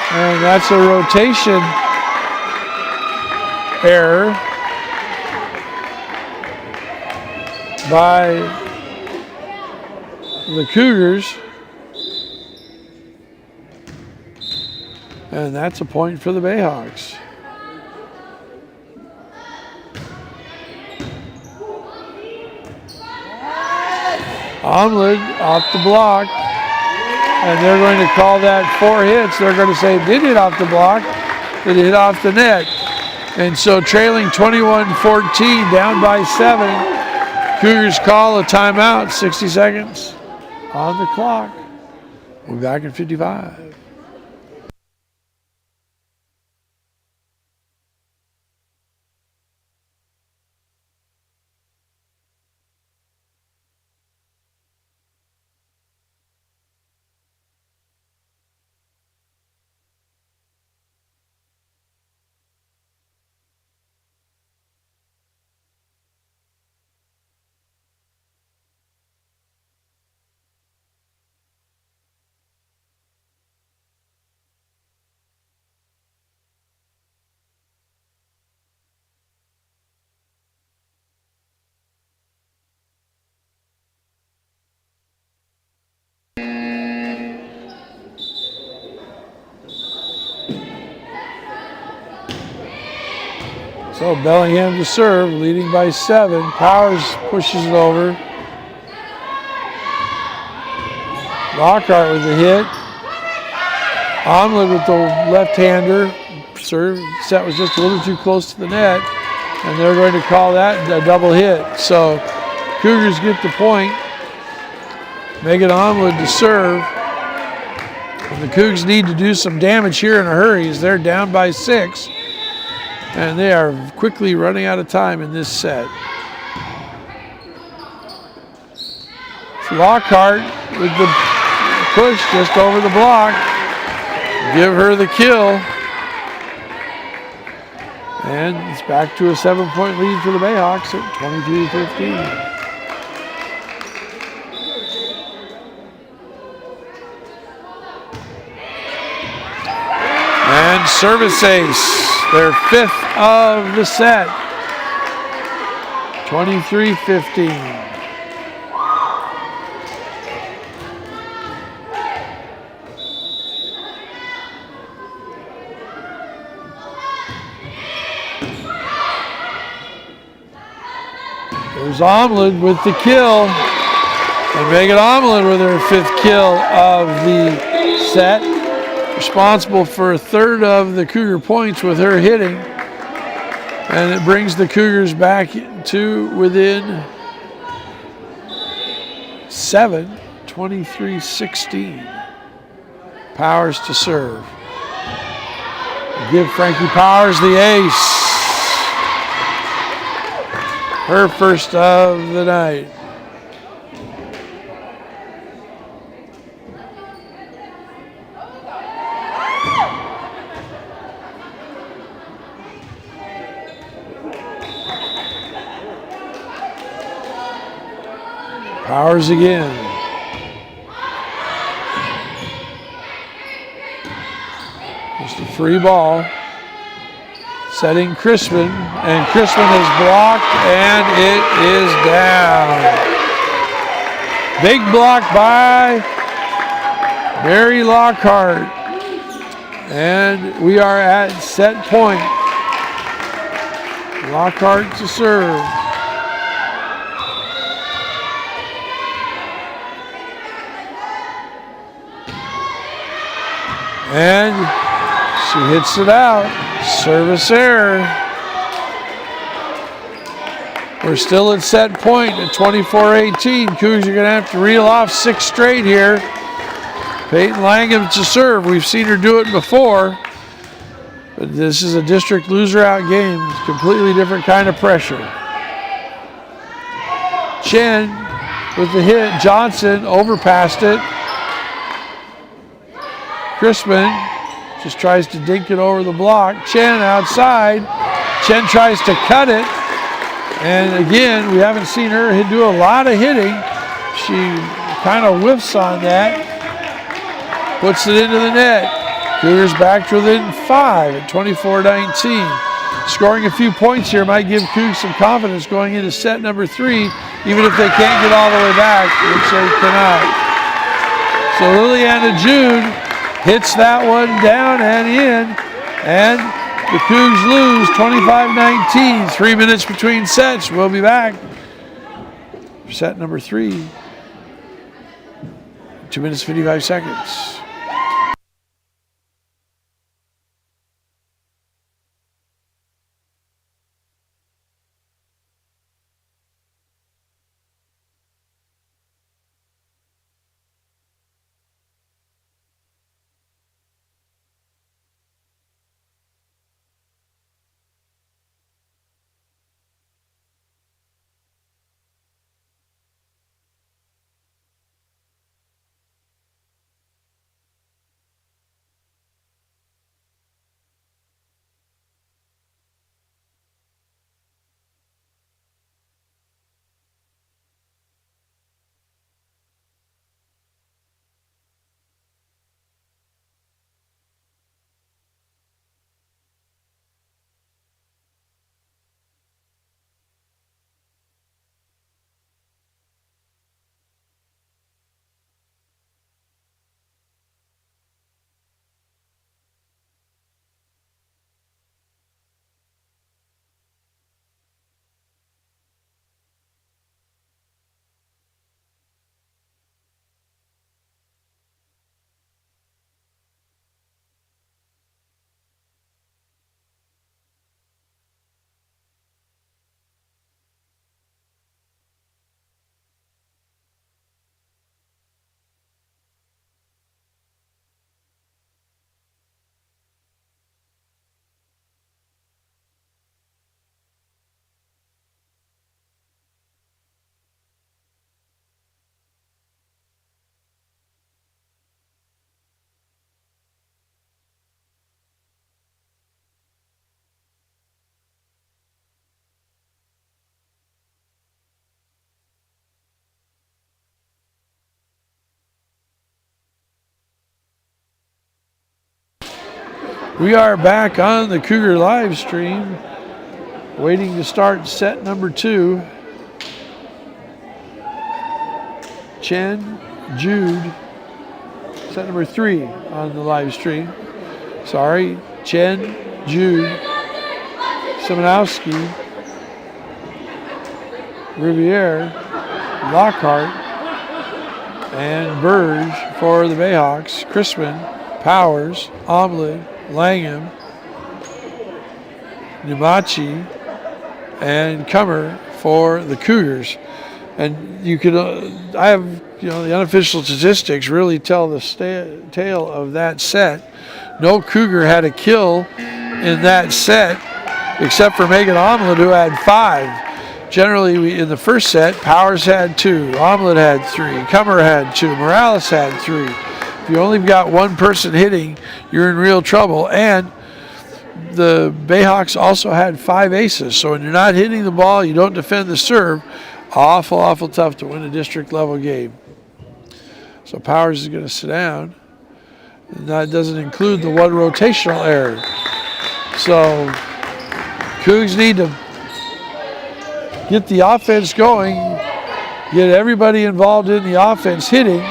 And that's a rotation error by the Cougars. And that's a point for the Bayhawks. Omlid off the block. And they're going to call that 4 hits. They're going to say did hit off the block, did it hit off the net. And so trailing 21-14, down by 7. Cougars call a timeout, 60 seconds on the clock. We'll be back in 55. So Bellingham to serve, leading by 7. Powers pushes it over. Lockhart with the hit. Omlid with the left-hander. Serve set was just a little too close to the net, and they're going to call that a double hit. So Cougars get the point. Megan Omlid to serve. And the Cougs need to do some damage here in a hurry as they're down by 6. And they are quickly running out of time in this set. Lockhart with the push just over the block. Give her the kill. And it's back to a 7-point lead for the Bayhawks at 22-15. And service ace. Their 5th of the set, 23-15. There's Omlid with the kill, and Megan Omlin with her 5th kill of the set. Responsible for a third of the Cougar points with her hitting. And it brings the Cougars back to within 7, 23-16. Powers to serve. Give Frankie Powers the ace. Her first of the night. Powers again. Just a free ball. Setting Crispin, and Crispin is blocked, and it is down. Big block by Mary Lockhart. And we are at set point. Lockhart to serve. And she hits it out. Service error. We're still at set point at 24-18. Cougars are going to have to reel off 6 straight here. Peyton Langham to serve. We've seen her do it before. But this is a district loser out game. It's completely different kind of pressure. Chen with the hit. Johnson overpassed it. Crispin just tries to dink it over the block. Chen outside. Chen tries to cut it. And again, we haven't seen her do a lot of hitting. She kind of whiffs on that. Puts it into the net. Cougars back to within 5 at 24-19. Scoring a few points here might give Cougs some confidence going into set number 3, even if they can't get all the way back, which they cannot. So Liliana Jude hits that one down and in, and the Cougs lose 25-19. 3 minutes between sets. We'll be back for set number 3. 2 minutes, 55 seconds. We are back on the Cougar live stream, waiting to start set number 2. Chen, Jude, set number 3 on the live stream. Sorry, Chen, Jude, Simonowski, Riviere, Lockhart, and Burge for the Bayhawks. Crispin, Powers, Omlin, Langham, Numachi, and Cummer for the Cougars. And you could, I have, the unofficial statistics really tell the tale of that set. No Cougar had a kill in that set except for Megan Omlin, who had 5. Generally, in the first set, Powers had 2, Omlin had 3, Cummer had 2, Morales had 3. If you only got one person hitting, you're in real trouble. And the Bayhawks also had 5 aces. So when you're not hitting the ball, you don't defend the serve, awful tough to win a district level game. So Powers is going to sit down. And that doesn't include the one rotational error. So Cougs need to get the offense going, get everybody involved in the offense hitting.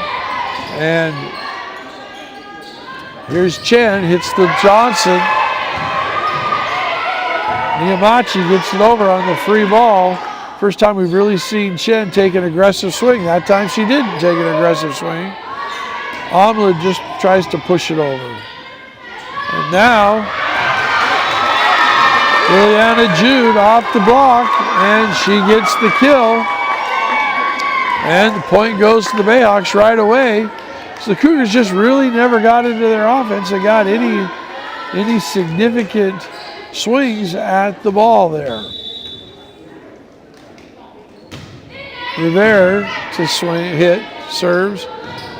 And here's Chen, hits the Johnson. Niamachi gets it over on the free ball. First time we've really seen Chen take an aggressive swing. That time she didn't take an aggressive swing. Omlin just tries to push it over. And now, Liliana Jude off the block, and she gets the kill. And the point goes to the Bayhawks right away. So the Cougars just really never got into their offense. They got any significant swings at the ball there. Rivera to swing, hit, serves,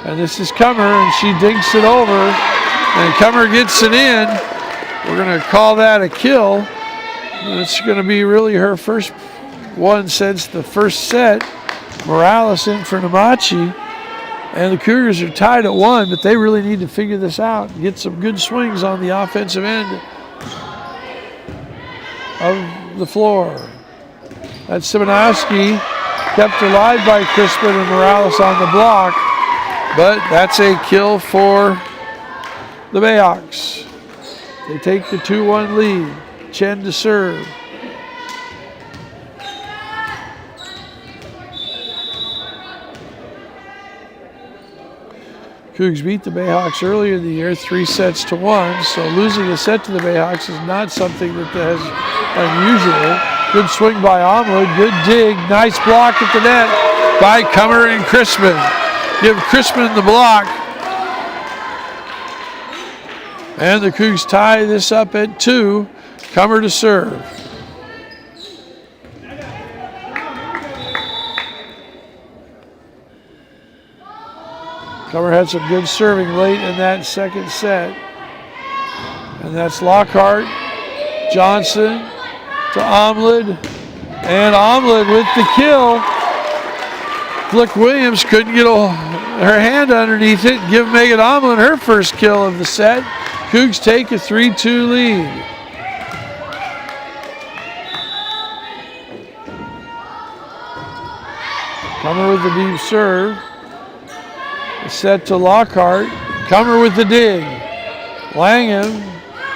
and this is Cummer, and she dinks it over, and Cummer gets it in. We're going to call that a kill. It's going to be really her first one since the first set. Morales in for Namachi, and the Cougars are tied at 1, but they really need to figure this out and get some good swings on the offensive end of the floor. That's Simonowski, kept alive by Crispin and Morales on the block, but that's a kill for the Bayhawks. They take the 2-1 lead. Chen to serve. Cougs beat the Bayhawks earlier in the year, 3-1, so losing a set to the Bayhawks is not something that is unusual. Good swing by Omlin, good dig, nice block at the net by Cummer and Crispin. Give Crispin the block. And the Cougs tie this up at 2. Cummer to serve. Cummer had some good serving late in that second set. And that's Lockhart, Johnson to Omlin, and Omlin with the kill. Flick Williams couldn't get her hand underneath it and give Megan Omlin her first kill of the set. Cougs take a 3-2 lead. Cummer with the deep serve. Set to Lockhart. Cummer with the dig. Langham.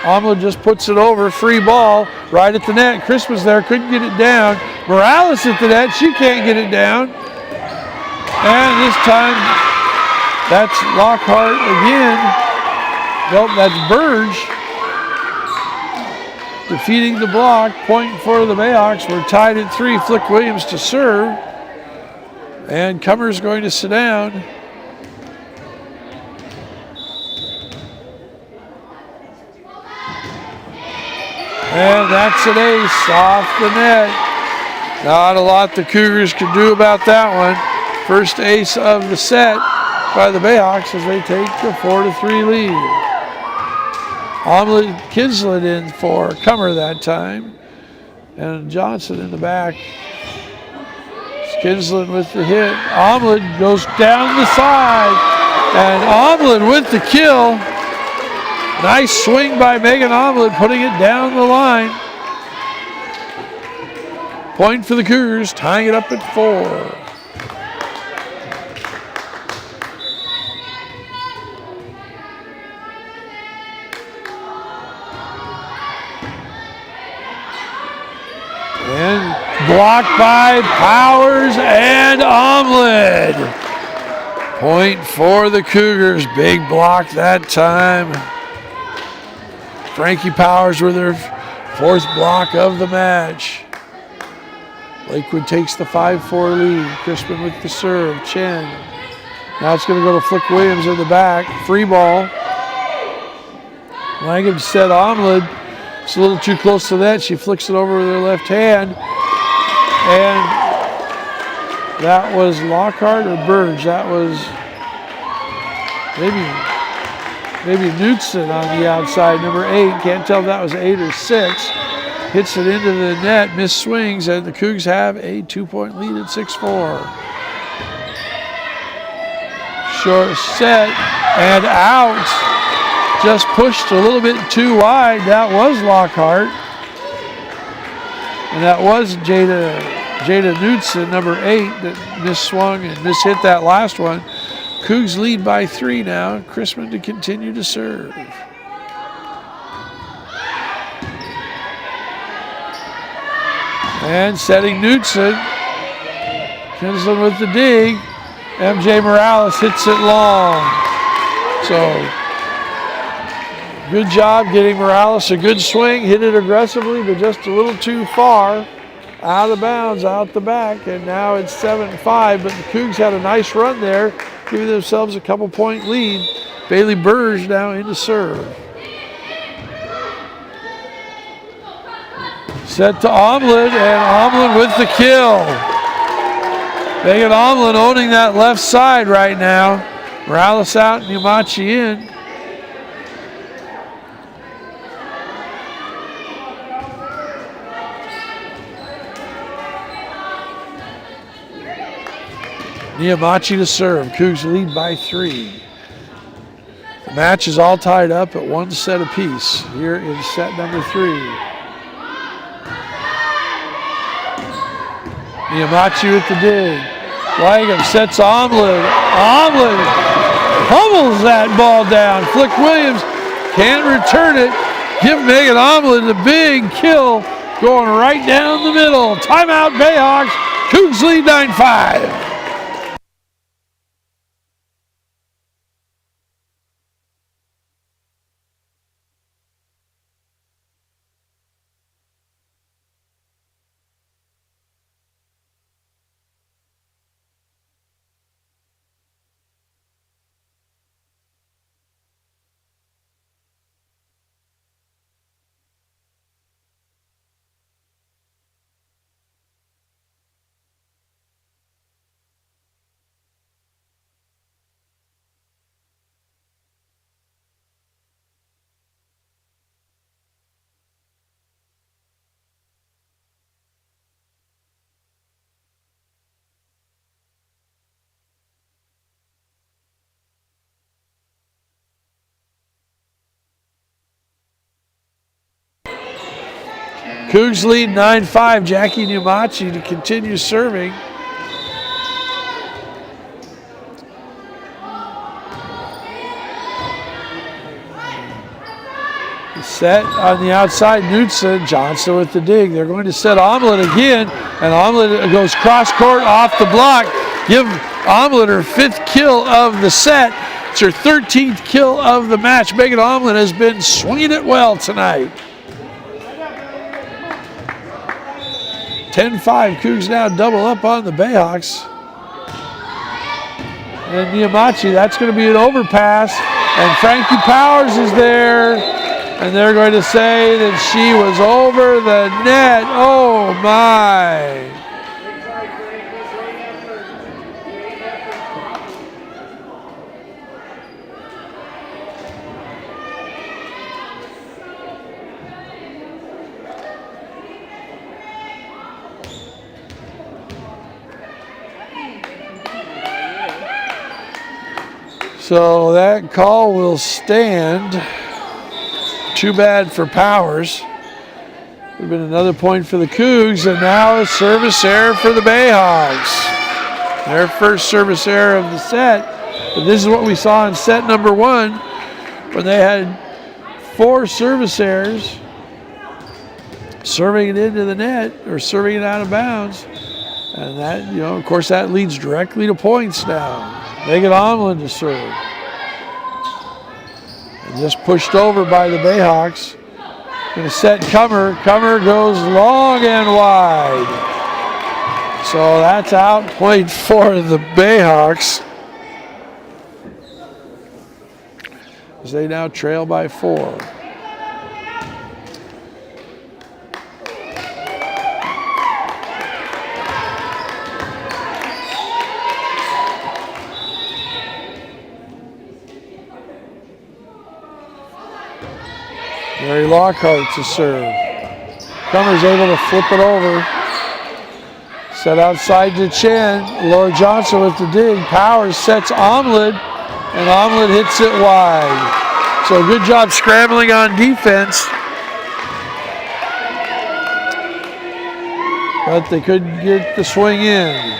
Omlin just puts it over. Free ball right at the net. Chris was there, couldn't get it down. Morales at the net. She can't get it down. And this time, that's Lockhart again. Nope, that's Burge. Defeating the block. Point for the Bayhawks. We're tied at 3. Flick Williams to serve. And Cummer's going to sit down. And that's an ace off the net. Not a lot the Cougars can do about that one. First ace of the set by the Bayhawks as they take a 4-3 lead. Omlin Kinslet in for Cummer that time. And Johnson in the back. Kinslet with the hit. Omlin goes down the side. And Omlin with the kill. Nice swing by Megan Omlin, putting it down the line. Point for the Cougars, tying it up at 4. And blocked by Powers and Omlin. Point for the Cougars. Big block that time. Frankie Powers with her fourth block of the match. Lakewood takes the 5-4 lead. Crispin with the serve. Chen. Now it's going to go to Flick Williams in the back. Free ball. Langham set Omelette. It's a little too close to that. She flicks it over with her left hand. And that was Lockhart or Burge. That was maybe Knudsen on the outside, number 8. Can't tell if that was 8 or 6. Hits it into the net, miss swings, and the Cougs have a 2-point lead at 6-4. Short set and out. Just pushed a little bit too wide. That was Lockhart. And that was Jada Knudsen, number 8, that misswung and mishit that last one. Cougs lead by 3 now. Crispin to continue to serve. And setting Knudsen. Kinslin with the dig. MJ Morales hits it long. So good job getting Morales a good swing. Hit it aggressively, but just a little too far. Out of bounds, out the back, and now it's 7-5, but the Cougs had a nice run there, giving themselves a couple-point lead. Bailey Burge now into serve. Set to Omelette, and Omelette with the kill. Megan Omelette owning that left side right now. Morales out, Yamachi in. Niamachi to serve. Cougs lead by 3. The match is all tied up at 1 set apiece here in set number 3. Niamachi with the dig. Langham sets Omelette. Omelette pummels that ball down. Flick Williams can't return it. Give Megan Omelette a big kill going right down the middle. Timeout Bayhawks. Cougs lead 9-5. Cougs lead 9-5. Jackie Niamachi to continue serving. Set on the outside, Knudsen. Johnson with the dig. They're going to set Omelette again, and Omelette goes cross court off the block. Give Omelette her 5th kill of the set. It's her 13th kill of the match. Megan Omelette has been swinging it well tonight. 10-5, Cougs now double up on the Bayhawks. And Niamachi, that's going to be an overpass. And Frankie Powers is there. And they're going to say that she was over the net. Oh my. So that call will stand. Too bad for Powers. Would have been another point for the Cougs, and now a service error for the Bayhawks. Their first service error of the set. But this is what we saw in set number 1, when they had 4 service errors, serving it into the net or serving it out of bounds. And that, of course, that leads directly to points now. Megan Omlin to serve. And just pushed over by the Bayhawks. Going to set Cummer. Cummer goes long and wide. So that's out point for the Bayhawks, as they now trail by 4. Mary Lockhart to serve. Cummer's able to flip it over. Set outside to Chen. Laura Johnson with the dig. Powers sets Omlin, and Omlin hits it wide. So good job scrambling on defense. But they couldn't get the swing in.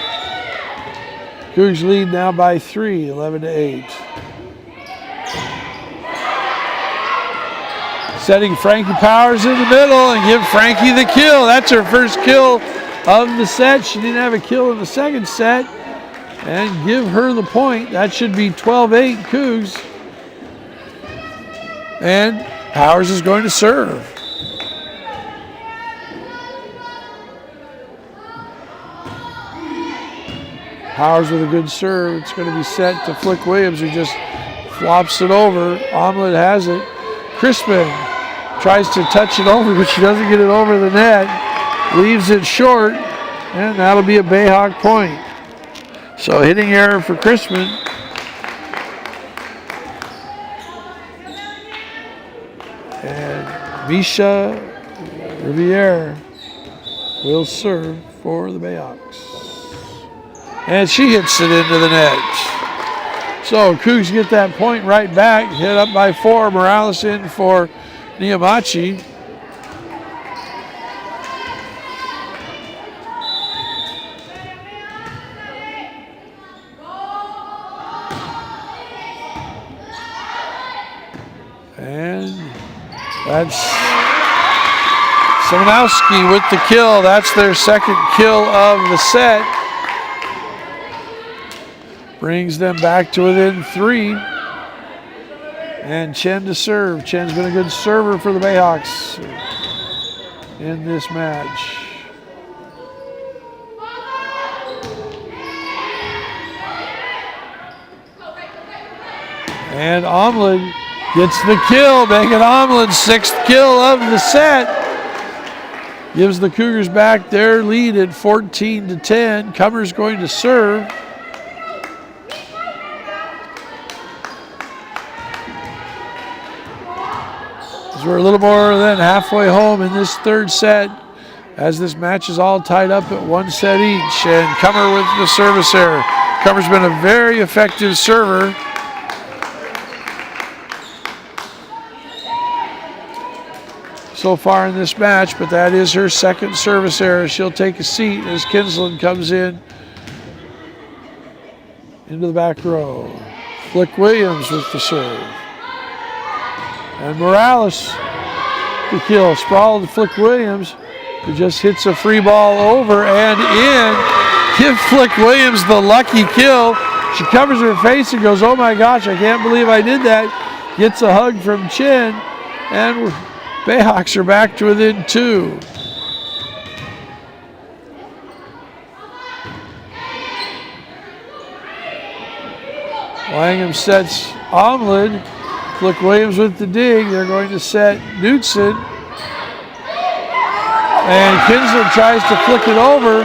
Cougs lead now by 3, 11-8. Setting Frankie Powers in the middle and give Frankie the kill. That's her first kill of the set. She didn't have a kill in the second set. And give her the point. That should be 12-8 Cougs. And Powers is going to serve. Powers with a good serve. It's going to be set to Flick Williams, who just flops it over. Omlin has it. Crispin tries to touch it over, but she doesn't get it over the net. Leaves it short, and that'll be a Bayhawk point. So hitting error for Crispin. And Misha Riviere will serve for the Bayhawks. And she hits it into the net. So Cougs get that point right back. Hit up by 4. Morales in for Niamachi. And that's Simonowski with the kill. That's their second kill of the set. Brings them back to within 3. And Chen to serve. Chen's been a good server for the Bayhawks in this match. And Omlin gets the kill. Megan Omlin's 6th kill of the set. Gives the Cougars back their lead at 14-10. Cummer's going to serve. We're a little more than halfway home in this third set, as this match is all tied up at 1 set each. And Cummer with the service error. Cummer's been a very effective server. So far in this match, but that is her second service error. She'll take a seat as Kinsland comes in into the back row. Flick Williams with the serve. And Morales to kill. Sprawl to Flick Williams, who just hits a free ball over and in. Give Flick Williams the lucky kill. She covers her face and goes, oh my gosh, I can't believe I did that. Gets a hug from Chin, and Bayhawks are back to within 2. Langham sets Omlin. Flick Williams with the dig. They're going to set Knudsen. And Kinsler tries to flick it over,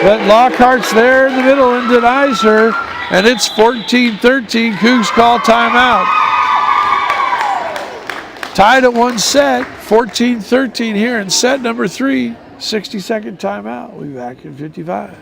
but Lockhart's there in the middle and denies her. And it's 14-13. Cougs call timeout. Tied at 1 set, 14-13 here in set number 3. 60-second timeout. We'll be back in 55.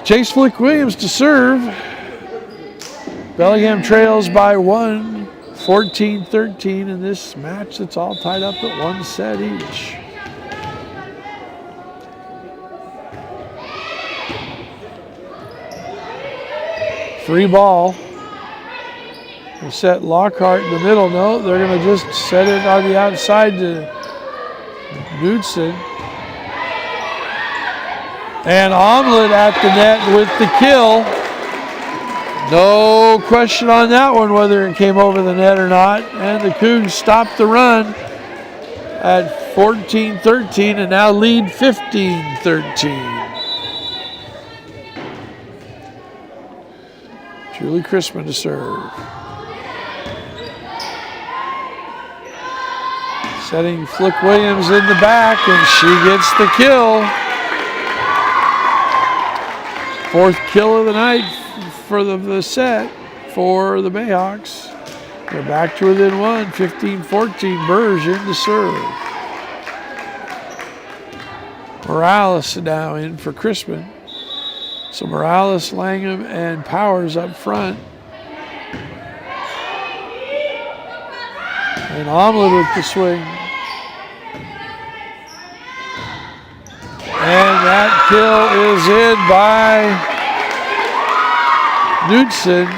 Chase Flick Williams to serve. Bellingham trails by 1, 14-13 in this match that's all tied up at 1 set each. Free ball. They set Lockhart in the middle. No, they're going to just set it on the outside to Knudsen. And Omelet at the net with the kill. No question on that one whether it came over the net or not. And the Cougs stopped the run at 14-13 and now lead 15-13. Julie Chrisman to serve. Setting Flick Williams in the back, and she gets the kill. 4th kill of the night for the set for the Bayhawks. They're back to within 1, 15-14. Burge in to serve. Morales now in for Crispin. So Morales, Langham, and Powers up front. And Omelet with the swing. And that kill is in by Knudsen.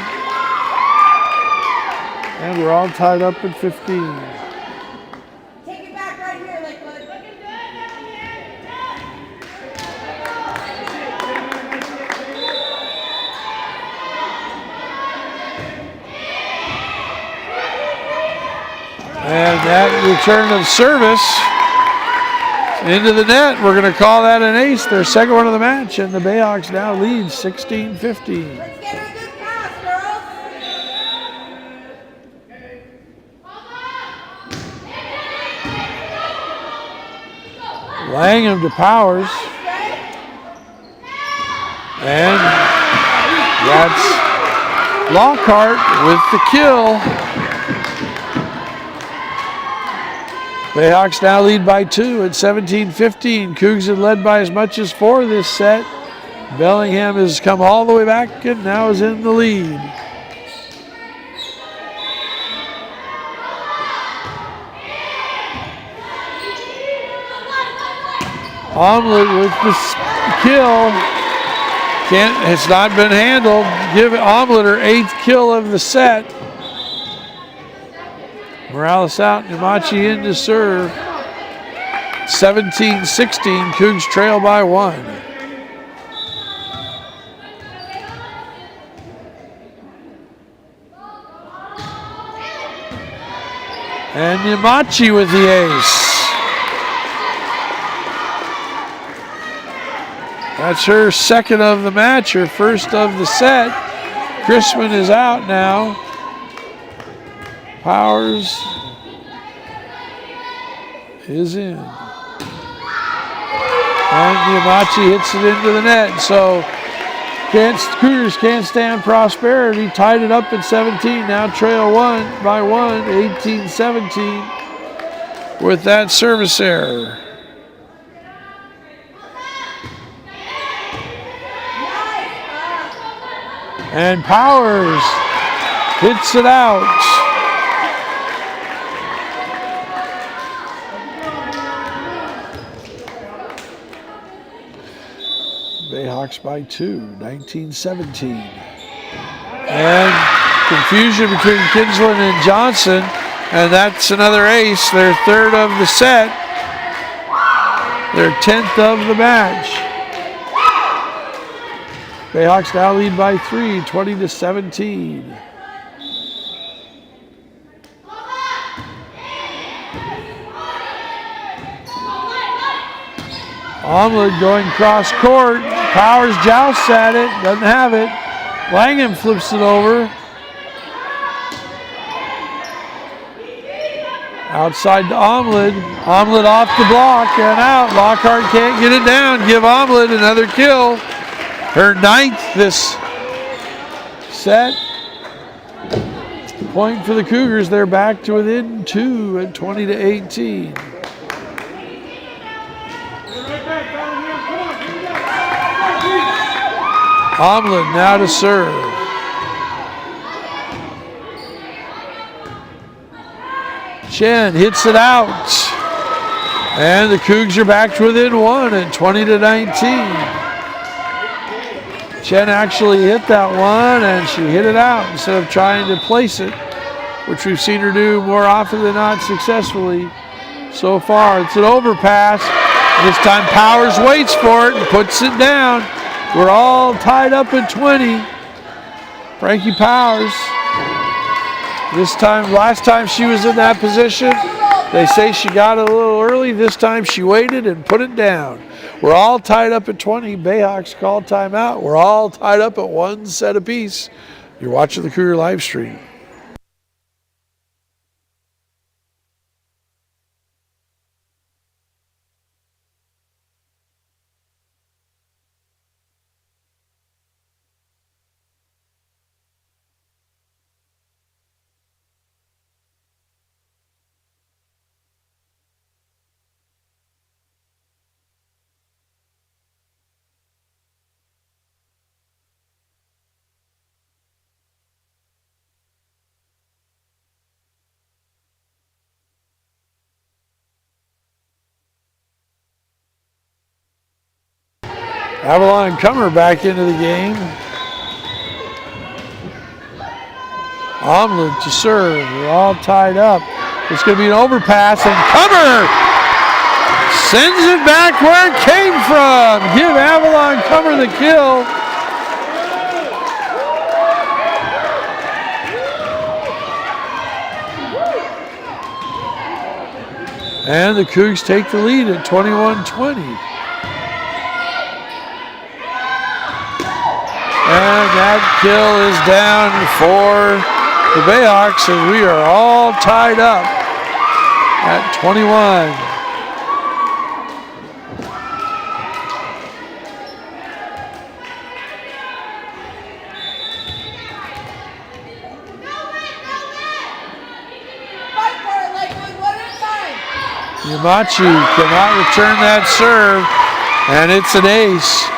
And we're all tied up at 15. Take it back right here, Lakewood. And that return of service into the net. We're going to call that an ace, their second one of the match, and the Bayhawks now lead 16-15. Let's get her a good pass, girls. Langham to Powers. And that's Lockhart with the kill. Bayhawks now lead by 2 at 17-15. Cougs have led by as much as 4 this set. Bellingham has come all the way back and now is in the lead. Omelet with the kill. It's not been handled. Give Omelet her 8th kill of the set. Morales out, Namachi in to serve. 17-16, Cougs trail by 1. And Namachi with the ace. That's her second of the match, her first of the set. Chrisman is out now. Powers is in. And Yamachi hits it into the net. So Cougars can't stand prosperity. Tied it up at 17. Now trail by 1, 18-17 with that service error. And Powers hits it out. Bayhawks by 2, 19-17. And confusion between Kinsland and Johnson, and that's another ace, their third of the set, their 10th of the match. Bayhawks now lead by 3, 20-17. Omelet going cross court. Powers jousts at it, doesn't have it. Langham flips it over. Outside to Omelet. Omelet off the block and out. Lockhart can't get it down. Give Omelet another kill. Her 9th this set. Point for the Cougars. They're back to within 2 at 20-18. Omlin now to serve. Chen hits it out. And the Cougs are back to within one at 20-19. Chen actually hit that one, and she hit it out instead of trying to place it, which we've seen her do more often than not successfully so far. It's an overpass. This time Powers waits for it and puts it down. We're all tied up at 20. Frankie Powers. Last time she was in that position, they say she got it a little early. This time she waited and put it down. We're all tied up at 20. Bayhawks called timeout. We're all tied up at one set apiece. You're watching the Cougar live stream. Avalon Comer back into the game. Omlin to serve. We're all tied up. It's going to be an overpass, and Comer sends it back where it came from. Give Avalon Comer the kill. And the Cougs take the lead at 21-20. And that kill is down for the Bayhawks, and we are all tied up at 21. Fight for it, Lakewood, one at a time. Yamachi cannot return that serve, and it's an ace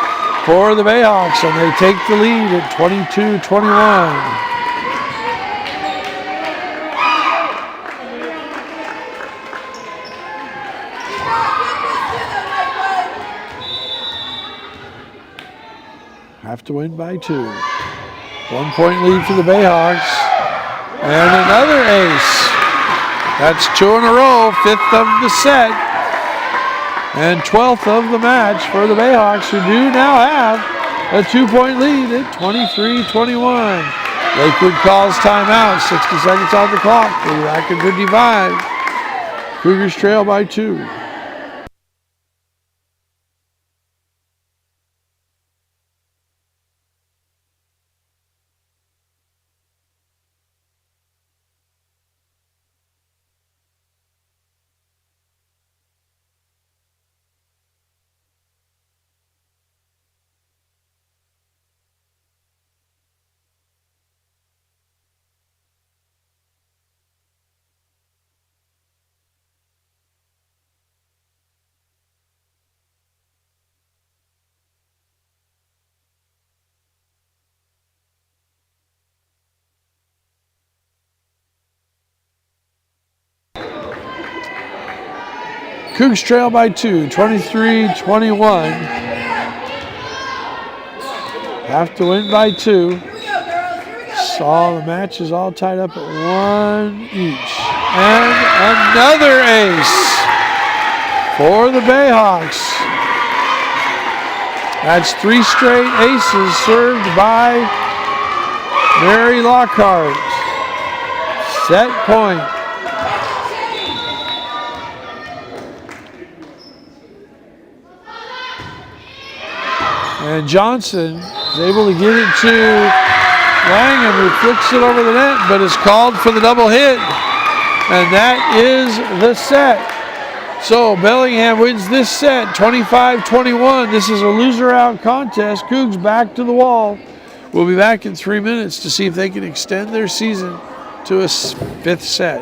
for the Bayhawks, and they take the lead at 22-21. Have to win by 2. 1 point lead for the Bayhawks, and another ace. That's 2 in a row, 5th of the set, and 12th of the match for the Bayhawks, who do now have a 2-point lead at 23-21. Lakewood calls timeout, 60 seconds on the clock. We'll be back at 55. Cougars trail by 2. Cougs trail by 2, 23-21. Have to win by 2. Saw the match is all tied up at 1 each. And another ace for the Bayhawks. That's 3 straight aces served by Mary Lockhart. Set point. And Johnson is able to get it to Langham, who flicks it over the net, but is called for the double hit. And that is the set. So Bellingham wins this set, 25-21. This is a loser-out contest. Cougs back to the wall. We'll be back in 3 minutes to see if they can extend their season to a 5th set.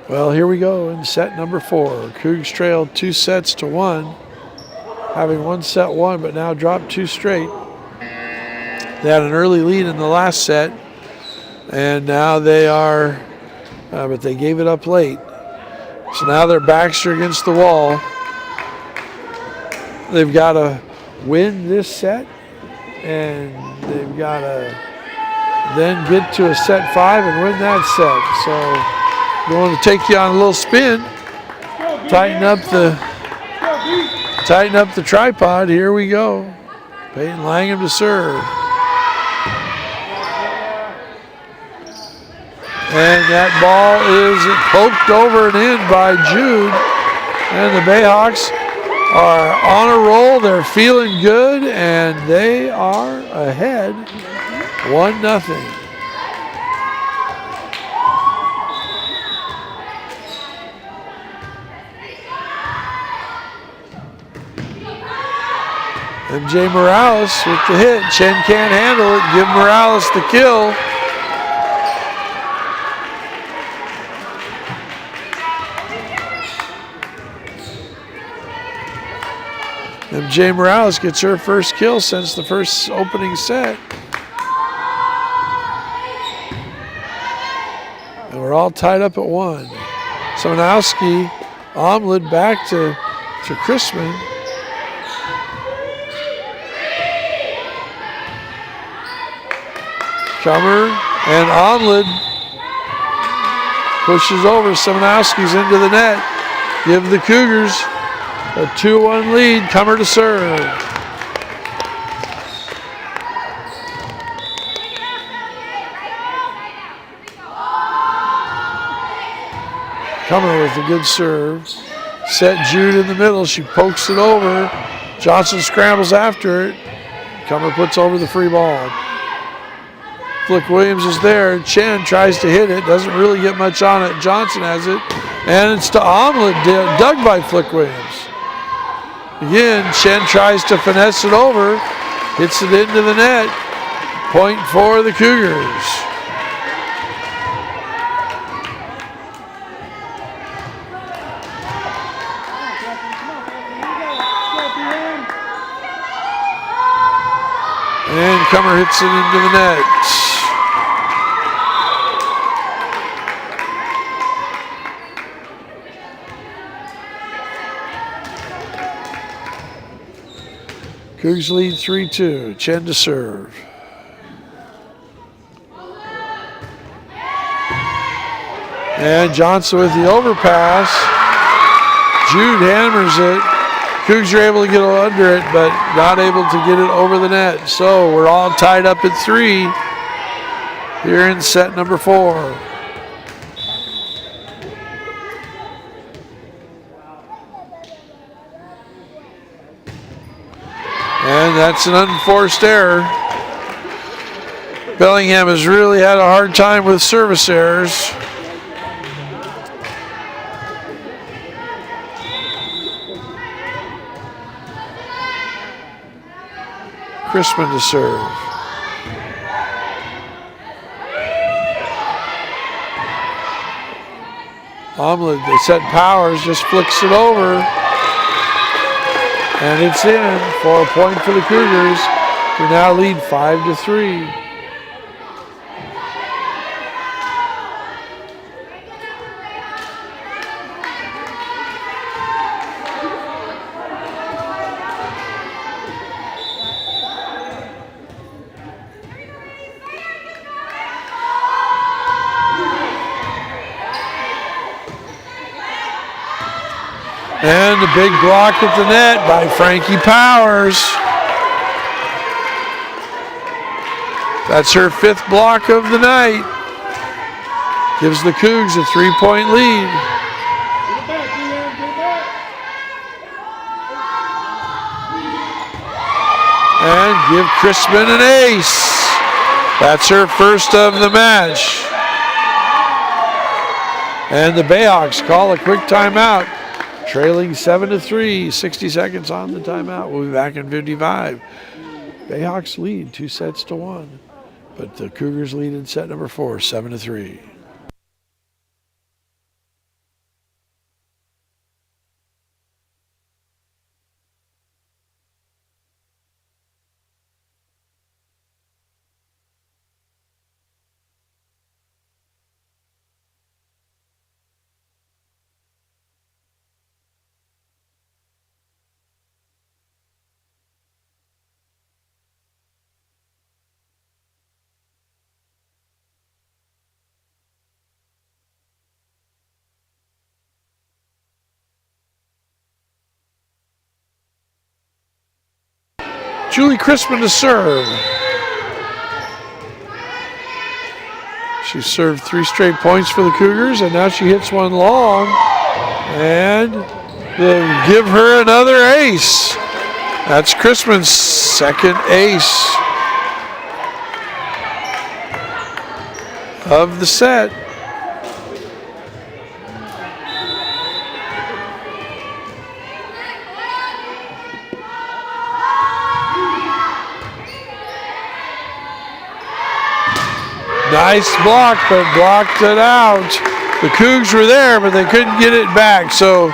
Well, here we go in set number 4. Cougs trailed 2-1, having one set won, but now dropped 2 straight. They had an early lead in the last set, and now they are, but they gave it up late. So now their backs are against the wall. They've got to win this set, and they've got to then get to a set 5 and win that set. So going to take you on a little spin. Tighten up the tripod. Here we go. Peyton Langham to serve. And that ball is poked over and in by Jude. And the Bayhawks are on a roll. They're feeling good, and they are ahead 1-0. MJ Morales with the hit. Chen can't handle it. Give Morales the kill. MJ Morales gets her first kill since the first opening set. And we're all tied up at 1. Somanowski, Omlid back to Chrisman. Comer and Omlid pushes over. Somanowski's into the net. Give the Cougars a 2-1 lead. Comer to serve. Comer with a good serve. Set Jude in the middle. She pokes it over. Johnson scrambles after it. Comer puts over the free ball. Flick Williams is there. Chen tries to hit it. Doesn't really get much on it. Johnson has it. And it's to Omlid, dug by Flick Williams. Again, Chen tries to finesse it over. Hits it into the net. Point for the Cougars. And Comer hits it into the net. Cougs lead 3-2. Chen to serve. And Johnson with the overpass. Jude hammers it. Cougs are able to get under it, but not able to get it over the net. So we're all tied up at 3 here in set number 4. And that's an unforced error. Bellingham has really had a hard time with service errors. Chrisman to serve. Omlid, they set Powers, just flicks it over. And it's in for a point for the Cougars, who now lead 5-3. And the big block at the net by Frankie Powers. That's her 5th block of the night. Gives the Cougs a 3-point lead. And give Chrisman an ace. That's her first of the match. And the Bayhawks call a quick timeout. Trailing 7-3, 60 seconds on the timeout. We'll be back in 55. Bayhawks lead 2-1, but the Cougars lead in set number 4, 7-3. Julie Crispin to serve. She served 3 straight points for the Cougars, and now she hits one long. And they'll give her another ace. That's Crispin's second ace of the set. Nice block, but blocked it out. The Cougs were there, but they couldn't get it back. So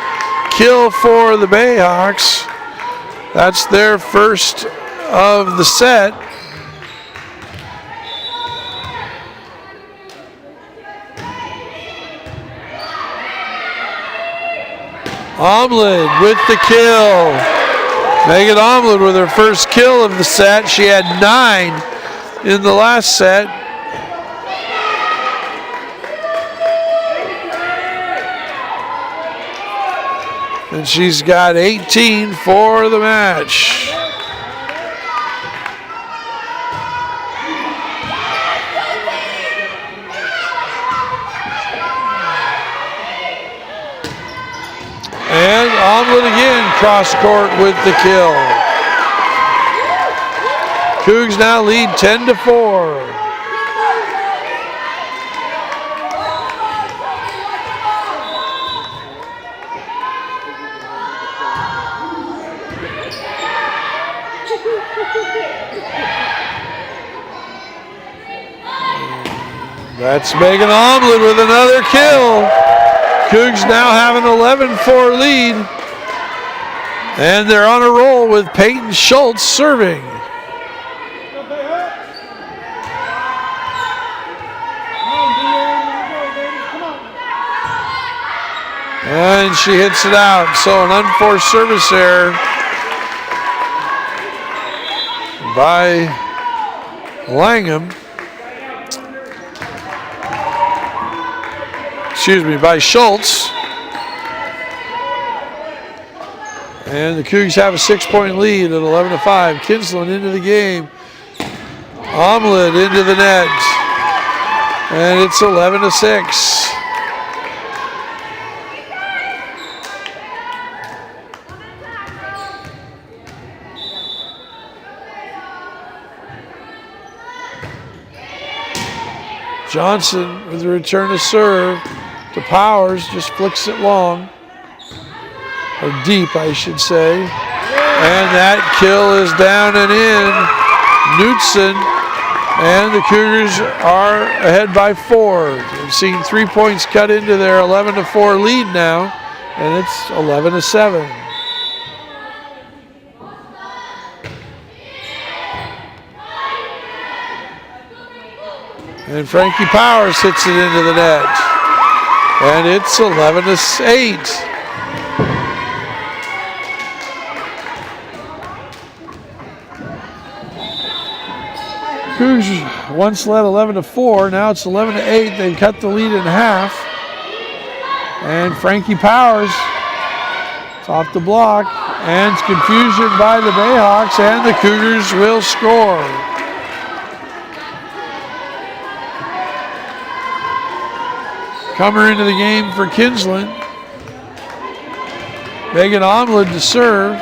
kill for the Bayhawks. That's their first of the set. Omlin with the kill. Megan Omlin with her first kill of the set. She had 9 in the last set. And she's got 18 for the match. And Omlin again, cross court with the kill. Cougs now lead 10-4. That's Megan Omlin with another kill. Cougs now have an 11-4 lead. And they're on a roll with Peyton Schultz serving. And she hits it out. So an unforced service error by Langham. Excuse me, by Schultz. And the Cougs have a 6-point lead at 11-5. Kinsland into the game. Omlin into the net. And it's 11-6. Johnson with the return to serve to Powers, just flicks it long, or deep I should say. And that kill is down and in. Knutson, and the Cougars are ahead by 4. We've seen 3 points cut into their 11-4 lead now, and it's 11-7. And Frankie Powers hits it into the net. And it's 11-8. Cougs once led 11-4. Now it's 11-8. They've cut the lead in half. And Frankie Powers is off the block. And it's confusion by the Bayhawks. And the Cougars will score. Comer into the game for Kinsland. Megan Omlin to serve.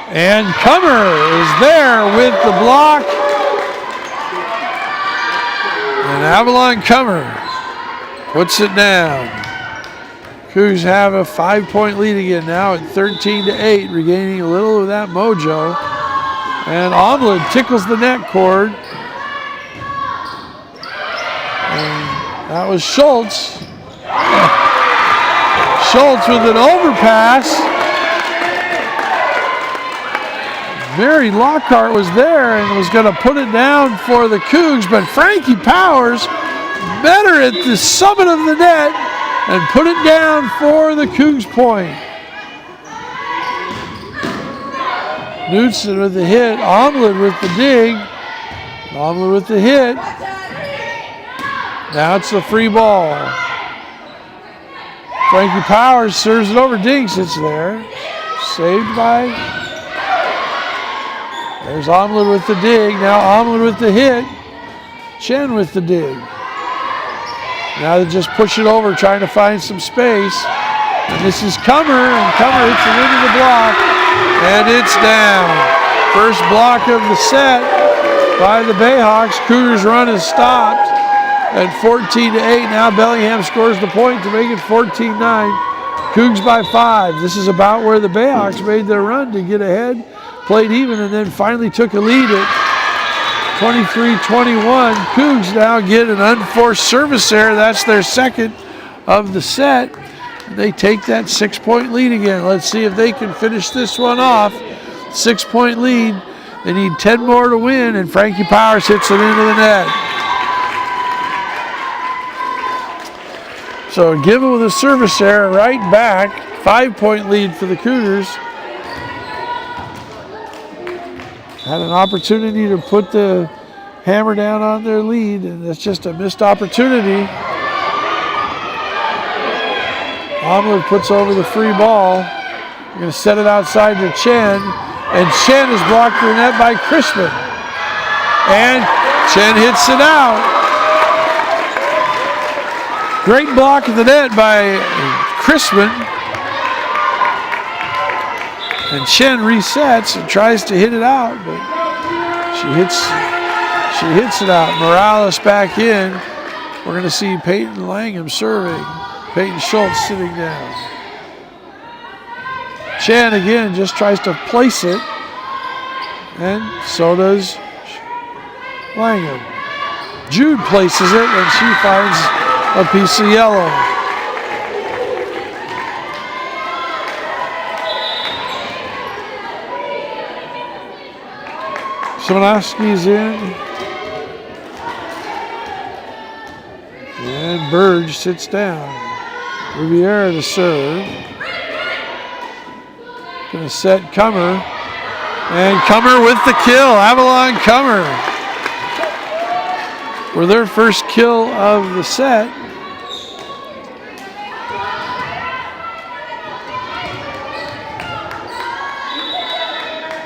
And Comer is there with the block. And Avalon Comer puts it down. Cougs have a 5-point lead again now at 13-8, regaining a little of that mojo. And Omlin tickles the net cord. And that was Schultz. Schultz with an overpass. Mary Lockhart was there and was going to put it down for the Cougs, but Frankie Powers met her at the summit of the net and put it down for the Cougs point. Knudsen with the hit, Omlin with the dig, Omlin with the hit. Now it's the free ball. Frankie Powers serves it over. Dinks. It's there. Saved by. There's Omlin with the dig. Now Omlin with the hit. Chen with the dig. Now they just push it over, trying to find some space. And this is Comer, and Comer hits it into the block, and it's down. First block of the set by the Bayhawks. Cougars' run is stopped at 14-8. Now Bellingham scores the point to make it 14-9. Cougs by 5. This is about where the Bayhawks made their run to get ahead, played even, and then finally took a lead at 23-21. Cougs now get an unforced service error. That's their second of the set. They take that 6-point lead again. Let's see if they can finish this one off. 6-point lead. They need 10 more to win, and Frankie Powers hits it into the net. So given with a service error, right back. 5-point lead for the Cougars. Had an opportunity to put the hammer down on their lead, and it's just a missed opportunity. Omlin puts over the free ball. They're going to set it outside to Chen, and Chen is blocked in the net by Crispin. And Chen hits it out. Great block of the net by Crispin. And Chen resets and tries to hit it out, but she hits it out. Morales back in. We're going to see Peyton Langham serving. Peyton Schultz sitting down. Chen again just tries to place it, and so does Langham. Jude places it, and she finds a piece of yellow. Szymanowski's in. And Burge sits down. Riviera to serve. Going to set Comer. And Comer with the kill. Avalon Comer. For their first kill of the set.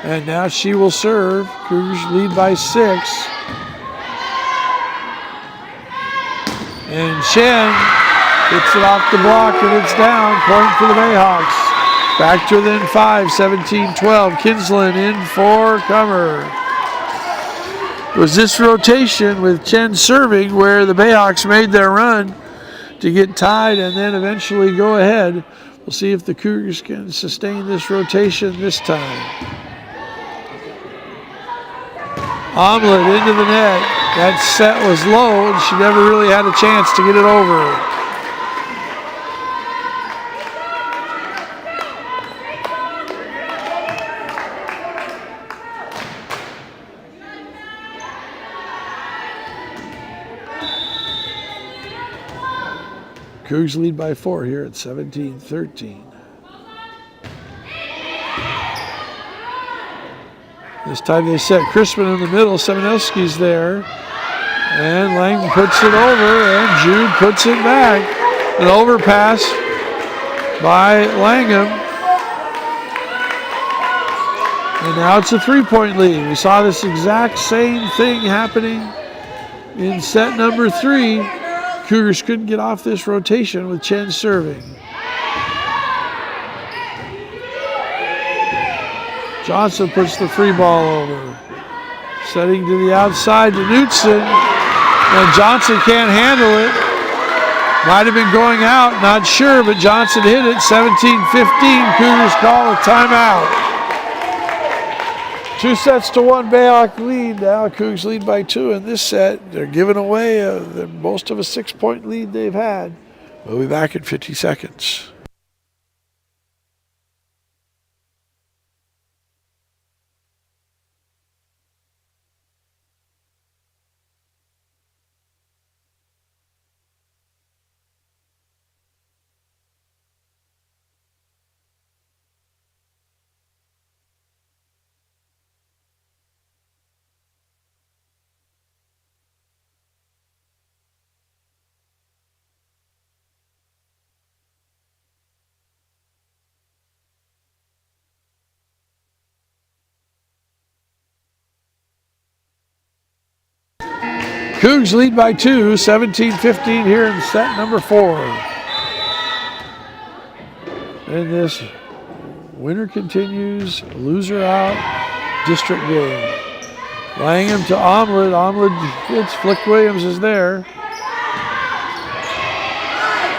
And now she will serve. Cougars lead by 6. And Chen hits it off the block, and it's down. Point for the Bayhawks. Back to within 5, 17-12. Kinsland in for Comer. It was this rotation with Chen serving where the Bayhawks made their run to get tied and then eventually go ahead. We'll see if the Cougars can sustain this rotation this time. Omlin into the net. That set was low, and she never really had a chance to get it over. Cougs lead by 4 here at 17-13. This time they set Crispin in the middle. Seminowski's there. And Lang puts it over, and Jude puts it back. An overpass by Langham. And now it's a 3-point lead. We saw this exact same thing happening in set number 3. Cougars couldn't get off this rotation with Chen serving. Johnson puts the free ball over. Setting to the outside to Knutson. And Johnson can't handle it. Might have been going out, not sure, but Johnson hit it. 17-15. Cougars call a timeout. 2-1 Bayhawk lead. Now Cougs lead by 2 in this set. They're giving away most of a 6-point lead they've had. We'll be back in 50 seconds. Cougs lead by 2, 17-15 here in set number 4. And this winner continues, loser out, district game. Langham to Omelet. Omelet hits. Flick Williams is there.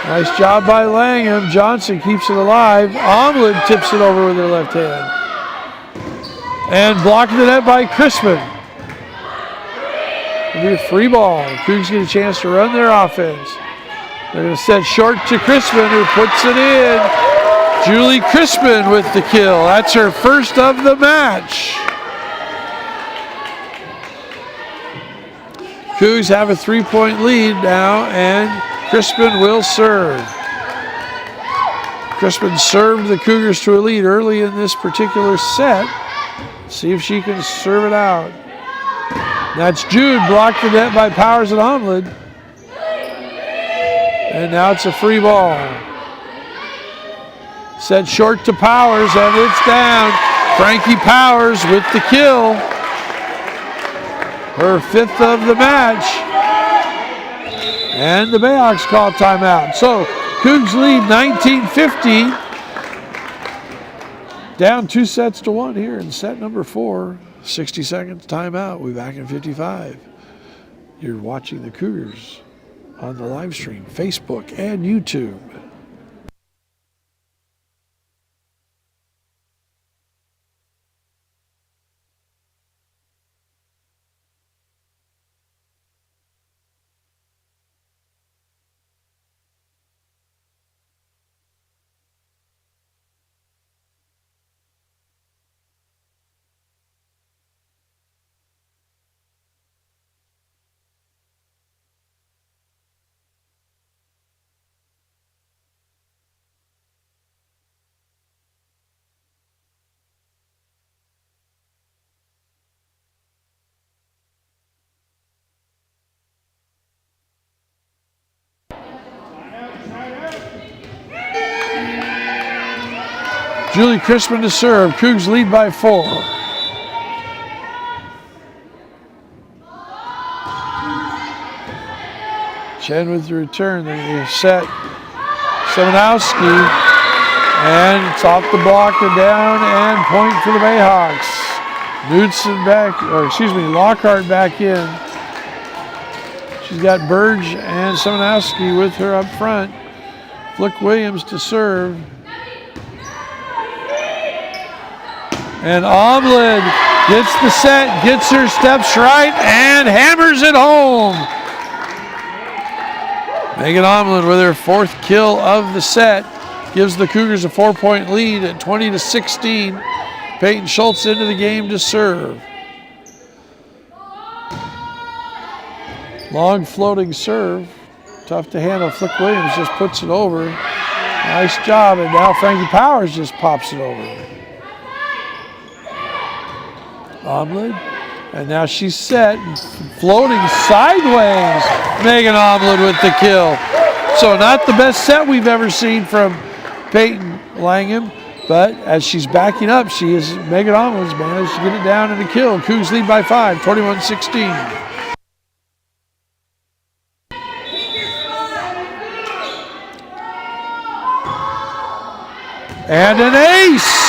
Nice job by Langham. Johnson keeps it alive. Omelet tips it over with her left hand. And blocking the net by Crispin. It'll be a free ball. Cougs get a chance to run their offense. They're going to set short to Crispin, who puts it in. Julie Crispin with the kill. That's her first of the match. Cougs have a 3-point lead now, and Crispin will serve. Crispin served the Cougars to a lead early in this particular set. See if she can serve it out. That's Jude, blocked the net by Powers and Omelet. And now it's a free ball. Set short to Powers, and it's down. Frankie Powers with the kill. Her 5th of the match. And the Bayhawks call timeout. So Cougs lead 19-15. Down 2 sets to 1 here in set number 4. 60 seconds timeout. We'll be back in 55. You're watching the Cougars on the live stream, Facebook and YouTube. Julie Crispin to serve. Cougs lead by 4. Chen with the return. They're going to set Seminowski. And it's off the block and down, and point for the Bayhawks. Knudsen back, or excuse me, Lockhart back in. She's got Burge and Seminowski with her up front. Flick Williams to serve. And Omelet gets the set, gets her steps right, and hammers it home. Megan Omelet with her 4th kill of the set gives the Cougars a 4-point lead at 20-16. Peyton Schultz into the game to serve. Long floating serve, tough to handle. Flick Williams just puts it over. Nice job, and now Frankie Powers just pops it over. Omelet, and now she's set, floating sideways. Megan Omelet with the kill. So not the best set we've ever seen from Peyton Langham, but as she's backing up, Megan Omelet's managed to get it down and a kill. Cougs lead by 5, 21-16. And an ace!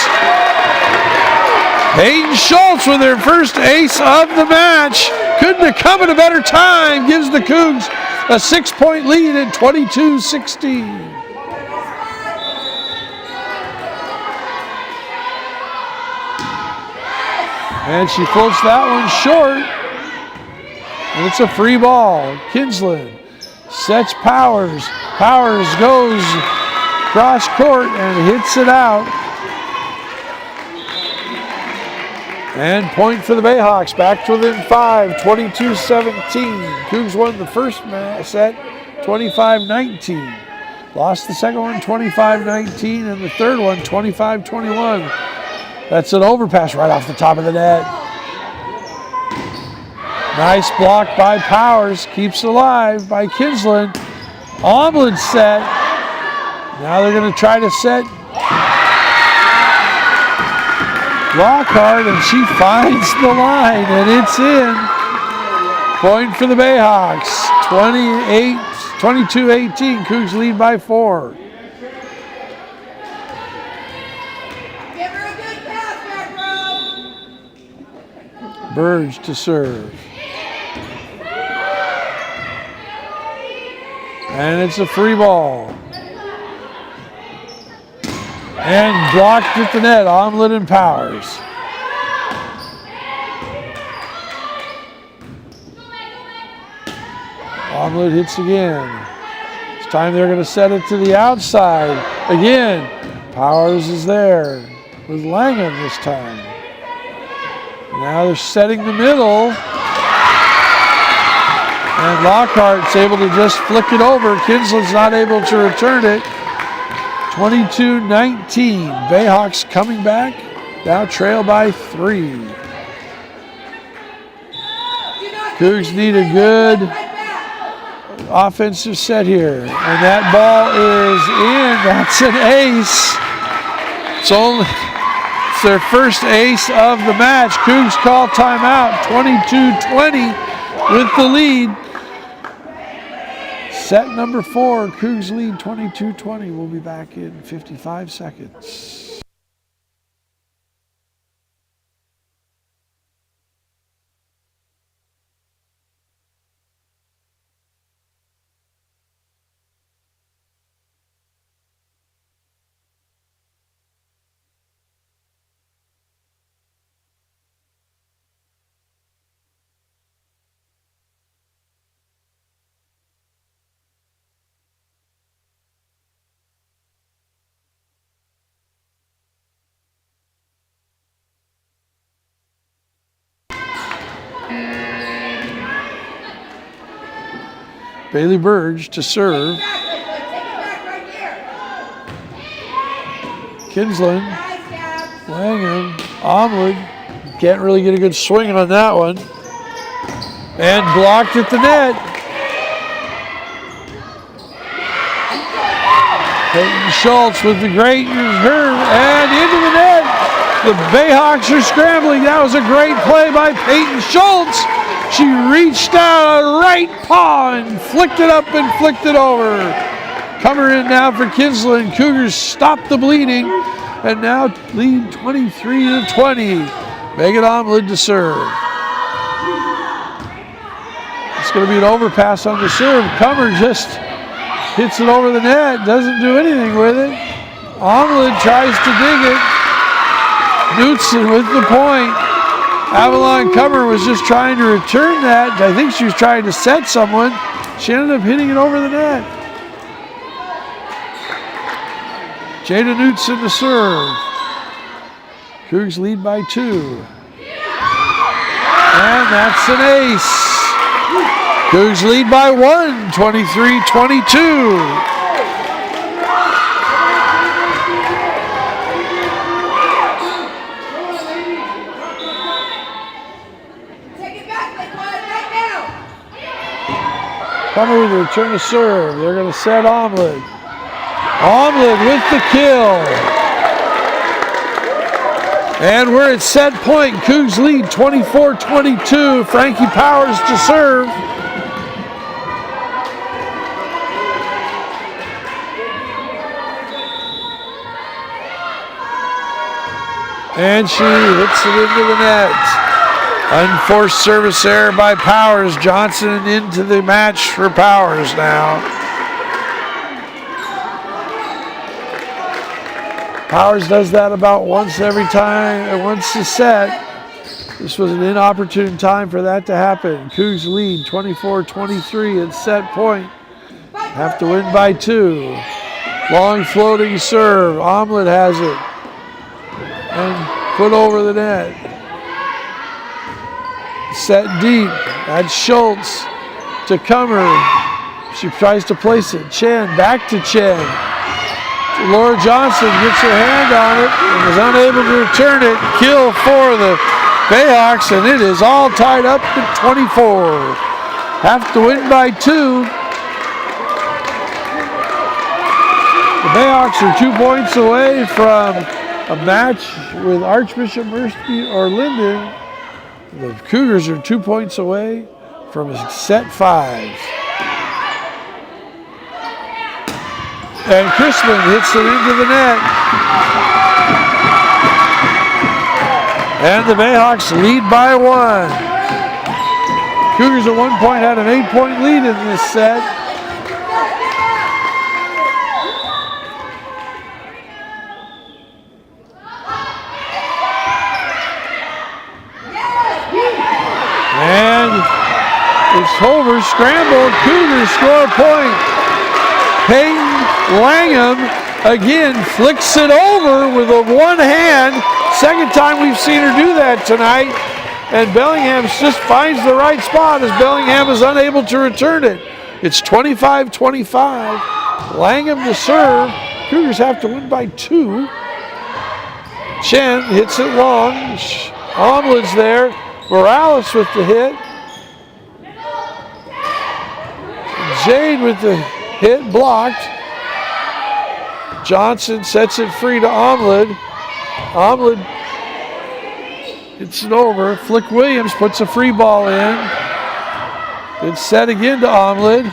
Peyton Schultz with her first ace of the match. Couldn't have come at a better time. Gives the Cougs a 6-point lead at 22-16. And she floats that one short. And it's a free ball. Kinsland sets Powers. Powers goes cross court and hits it out. And point for the Bayhawks, back to within 5, 22-17. Cougs won the first set, 25-19. Lost the second one, 25-19, and the third one, 25-21. That's an overpass right off the top of the net. Nice block by Powers, keeps it alive by Kinsland. Omelet set. Now they're going to try to set Lockhart, and she finds the line, and it's in. Point for the Bayhawks. 22-18. Cougs lead by 4. Give her a good pass back, bro. Burge to serve. And it's a free ball. And blocked at the net. Omelet and Powers. Omelet hits again. This time they're going to set it to the outside. Again, Powers is there with Langham this time. Now they're setting the middle. And Lockhart's able to just flick it over. Kinslin's not able to return it. 22-19. Bayhawks coming back. Now trail by 3. Cougs need a good offensive set here. And that ball is in. That's an ace. It's their first ace of the match. Cougs call timeout. 22-20 with the lead. Set number 4, Cougs lead 22-20. We'll be back in 55 seconds. Bailey Burge to serve. Kinslin, Langham, Omelet. Can't really get a good swing on that one. And blocked at the net. Peyton Schultz with the great return and into the net. The Bayhawks are scrambling. That was a great play by Peyton Schultz. She reached out a right paw and flicked it up and flicked it over. Comer in now for Kinslin. Cougars stop the bleeding and now lead 23-20. Megan Omelet to serve. It's going to be an overpass on the serve. Comer just hits it over the net. Doesn't do anything with it. Omelet tries to dig it. Knutson with the point. Avalon Comer was just trying to return that. I think she was trying to set someone. She ended up hitting it over the net. Jada Knutson to serve. Cougs lead by 2. And that's an ace. Cougs lead by 1, 23-22. Comer with a return to serve. They're going to set Omelet. Omelet with the kill. And we're at set point. Cougs lead 24-22. Frankie Powers to serve. And she hits it into the net. Unforced service error by Powers. Johnson into the match for Powers now. Powers does that about once every time, once a set. This was an inopportune time for that to happen. Cougs lead 24-23 at set point. Have to win by 2. Long floating serve. Omelet has it. And put over the net. Set deep. That's Schultz to Comer. She tries to place it. Chen, back to Chen. Laura Johnson gets her hand on it and is unable to return it. Kill for the Bayhawks, and it is all tied up at 24. Have to win by 2. The Bayhawks are 2 points away from a match with Archbishop Mercy or Linden. The Cougars are 2 points away from set 5. And Crispin hits it into the net. And the Bayhawks lead by 1. Cougars at one point had an 8-point lead in this set. And it's Hover scrambled. Cougars score a point. Peyton Langham again flicks it over with a one hand. Second time we've seen her do that tonight. And Bellingham just finds the right spot as Bellingham is unable to return it. It's 25-25. Langham to serve. Cougars have to win by 2. Chen hits it long. Omlin's there. Morales with the hit. Jade with the hit blocked. Johnson sets it free to Omlin. Omlin hits it over. Flick Williams puts a free ball in. It's set again to Omlin.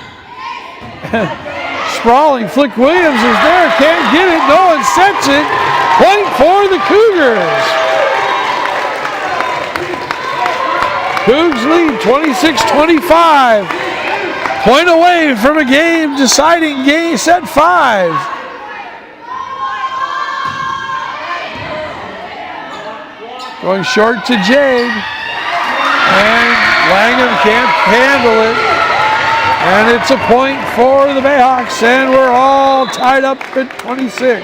Sprawling. Flick Williams is there. Can't get it. No one sets it. Point for the Cougars. Cougs lead 26-25. Point away from a game deciding game set 5. Going short to Jade. And Langham can't handle it. And it's a point for the Bayhawks. And we're all tied up at 26.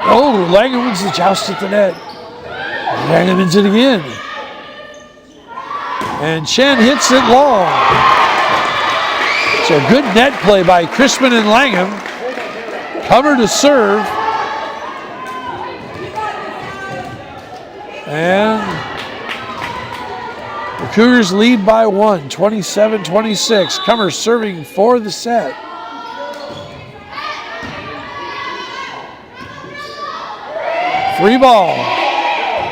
Oh, Langham wins the joust at the net. Langham wins it again. And Chen hits it long. So good net play by Crispin and Langham. Cover to serve. And the Cougars lead by 1, 27-26. Comer serving for the set. Free ball.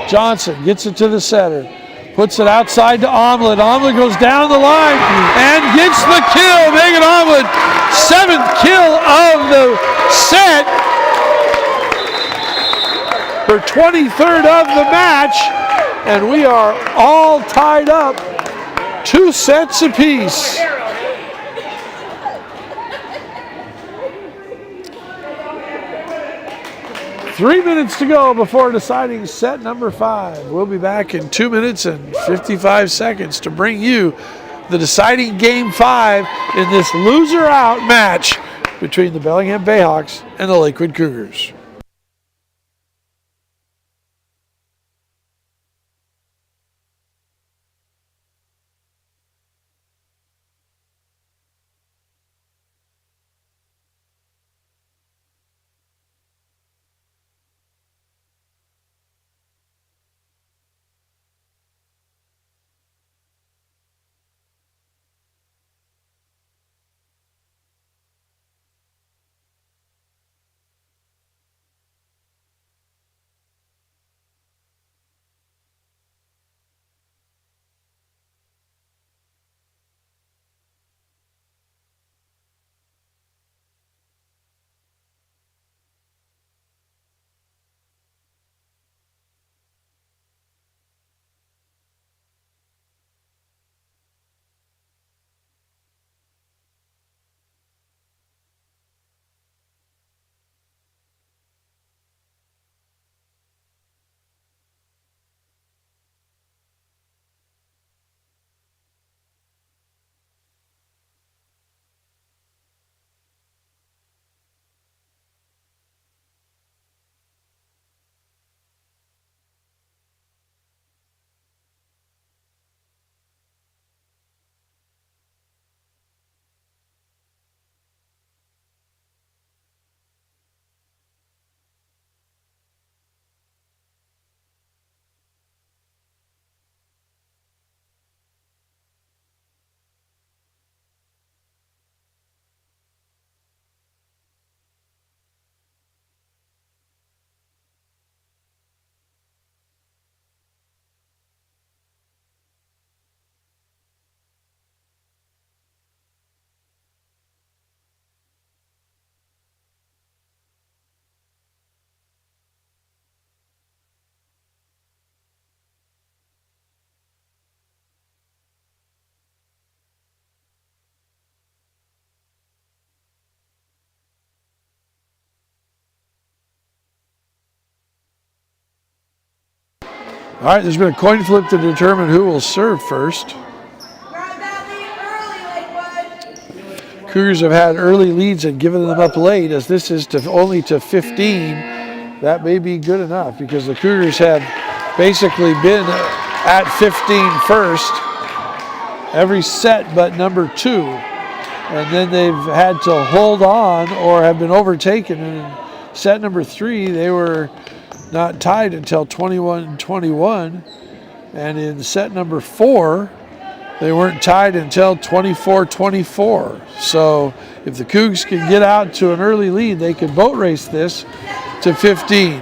Johnson gets it to the setter. Puts it outside to Omlin. Omlin goes down the line and gets the kill. Megan Omlin, 7th kill of the set. Her 23rd of the match. And we are all tied up. 2 sets apiece. Three minutes to go before deciding set number 5. We'll be back in 2 minutes and 55 seconds to bring you the deciding game 5 in this loser out match between the Bellingham Bayhawks and the Lakewood Cougars. All right, there's been a coin flip to determine who will serve first. Grab that lead early, Lakewood. Cougars have had early leads and given them up late, as this is only to 15. That may be good enough because the Cougars have basically been at 15 first every set but number 2. And then they've had to hold on or have been overtaken. In set number 3, they were not tied until 21-21. And in set number 4, they weren't tied until 24-24. So if the Cougs can get out to an early lead, they could boat race this to 15.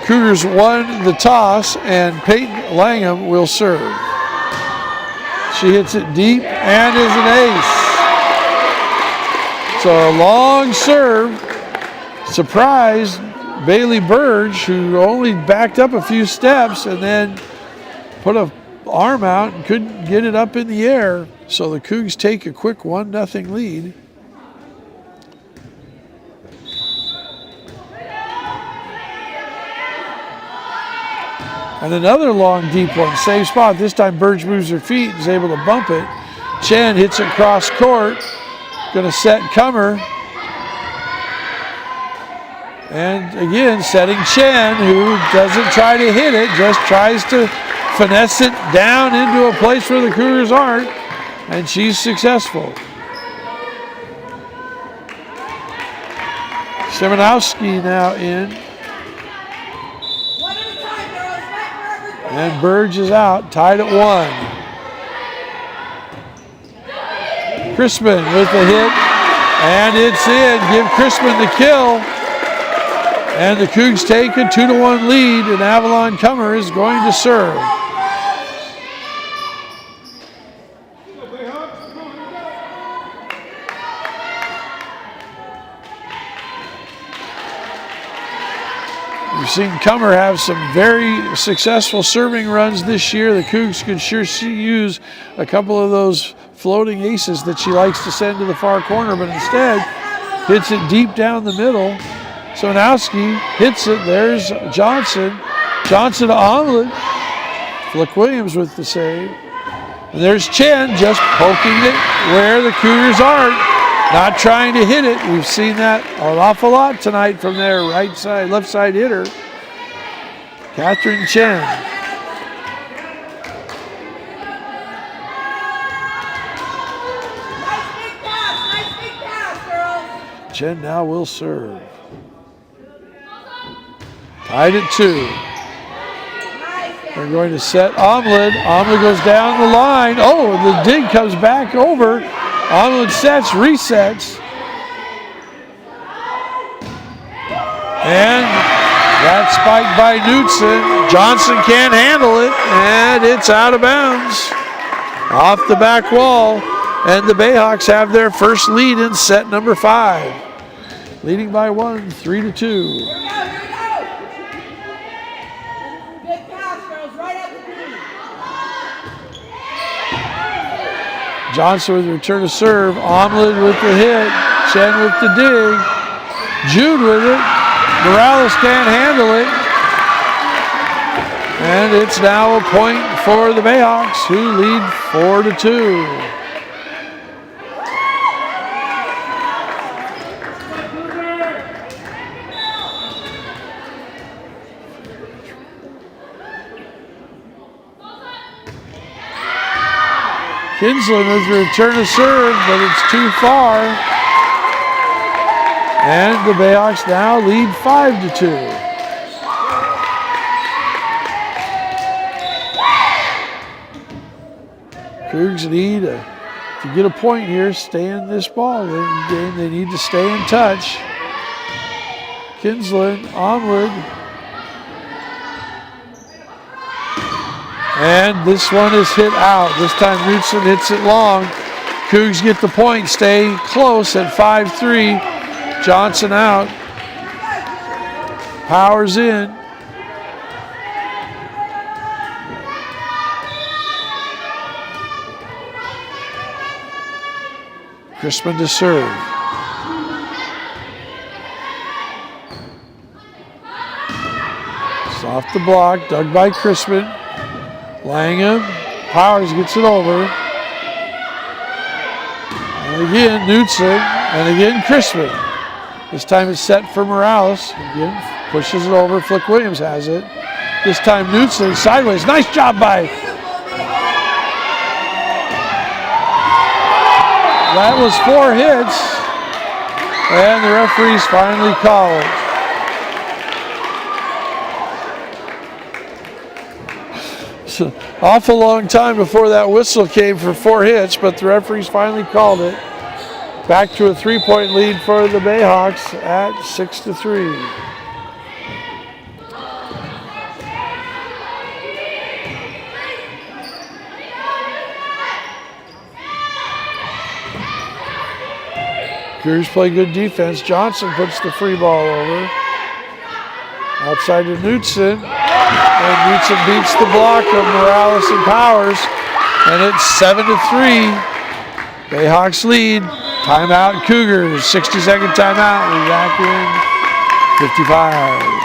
Cougars won the toss, and Peyton Langham will serve. She hits it deep and is an ace. So a long serve surprised Bailey Burge, who only backed up a few steps and then put an arm out and couldn't get it up in the air. So the Cougs take a quick 1-0 lead. And another long, deep one, same spot. This time Burge moves her feet and is able to bump it. Chen hits it cross court. Going to set Comer. And again, setting Chen, who doesn't try to hit it, just tries to finesse it down into a place where the Cougars aren't. And she's successful. Simonowski now in. And Burge is out, tied at 1. Crispin with the hit, and it's in. Give Crispin the kill. And the Cougs take a 2-1 lead, and Avalon Comer is going to serve. We've seen Comer have some very successful serving runs this year. The Cougs could sure use a couple of those floating aces that she likes to send to the far corner, but instead hits it deep down the middle. Sonowski hits it. There's Johnson. Johnson to Omelet. Flick Williams with the save. And there's Chen just poking it where the Cougars aren't. Not trying to hit it. We've seen that an awful lot tonight from their right side, left side hitter, Catherine Chen. Nice big pass, girls. Chen now will serve. Tied at 2. They're going to set Omelet. Omelet goes down the line. Oh, the dig comes back over. Omelet sets, resets. And that spike by Knutson. Johnson can't handle it, and it's out of bounds. Off the back wall. And the Bayhawks have their first lead in set number 5. Leading by 1, 3-2. Johnson with the return to serve. Omelet with the hit. Chen with the dig. Jude with it. Morales can't handle it. And it's now a point for the Bayhawks, who lead 4-2. Kinsler with the return to serve, but it's too far. And the Bayhawks now lead 5-2. Cougs need to get a point here, stay in this ball game. They need to stay in touch. Kinsler, onward. And this one is hit out. This time Knutson hits it long. Cougs get the point, stay close at 5-3. Johnson out. Powers in. Crispin to serve. It's off the block, dug by Crispin. Langham, Powers gets it over. And again, Knudsen, and again, Crispin. This time it's set for Morales. Again, pushes it over. Flick Williams has it. This time Knudsen sideways. Nice job by. That was 4 hits. And the referees finally call it. It's an awful long time before that whistle came for 4 hits, but the referees finally called it. Back to a 3-point lead for the Bayhawks at 6-3. Cougars play good defense. Johnson puts the free ball over. Outside to Knudsen. And Knudsen beats the block of Morales and Powers. And it's 7-3. Bayhawks lead. Timeout Cougars. 60-second timeout. We're back in 55.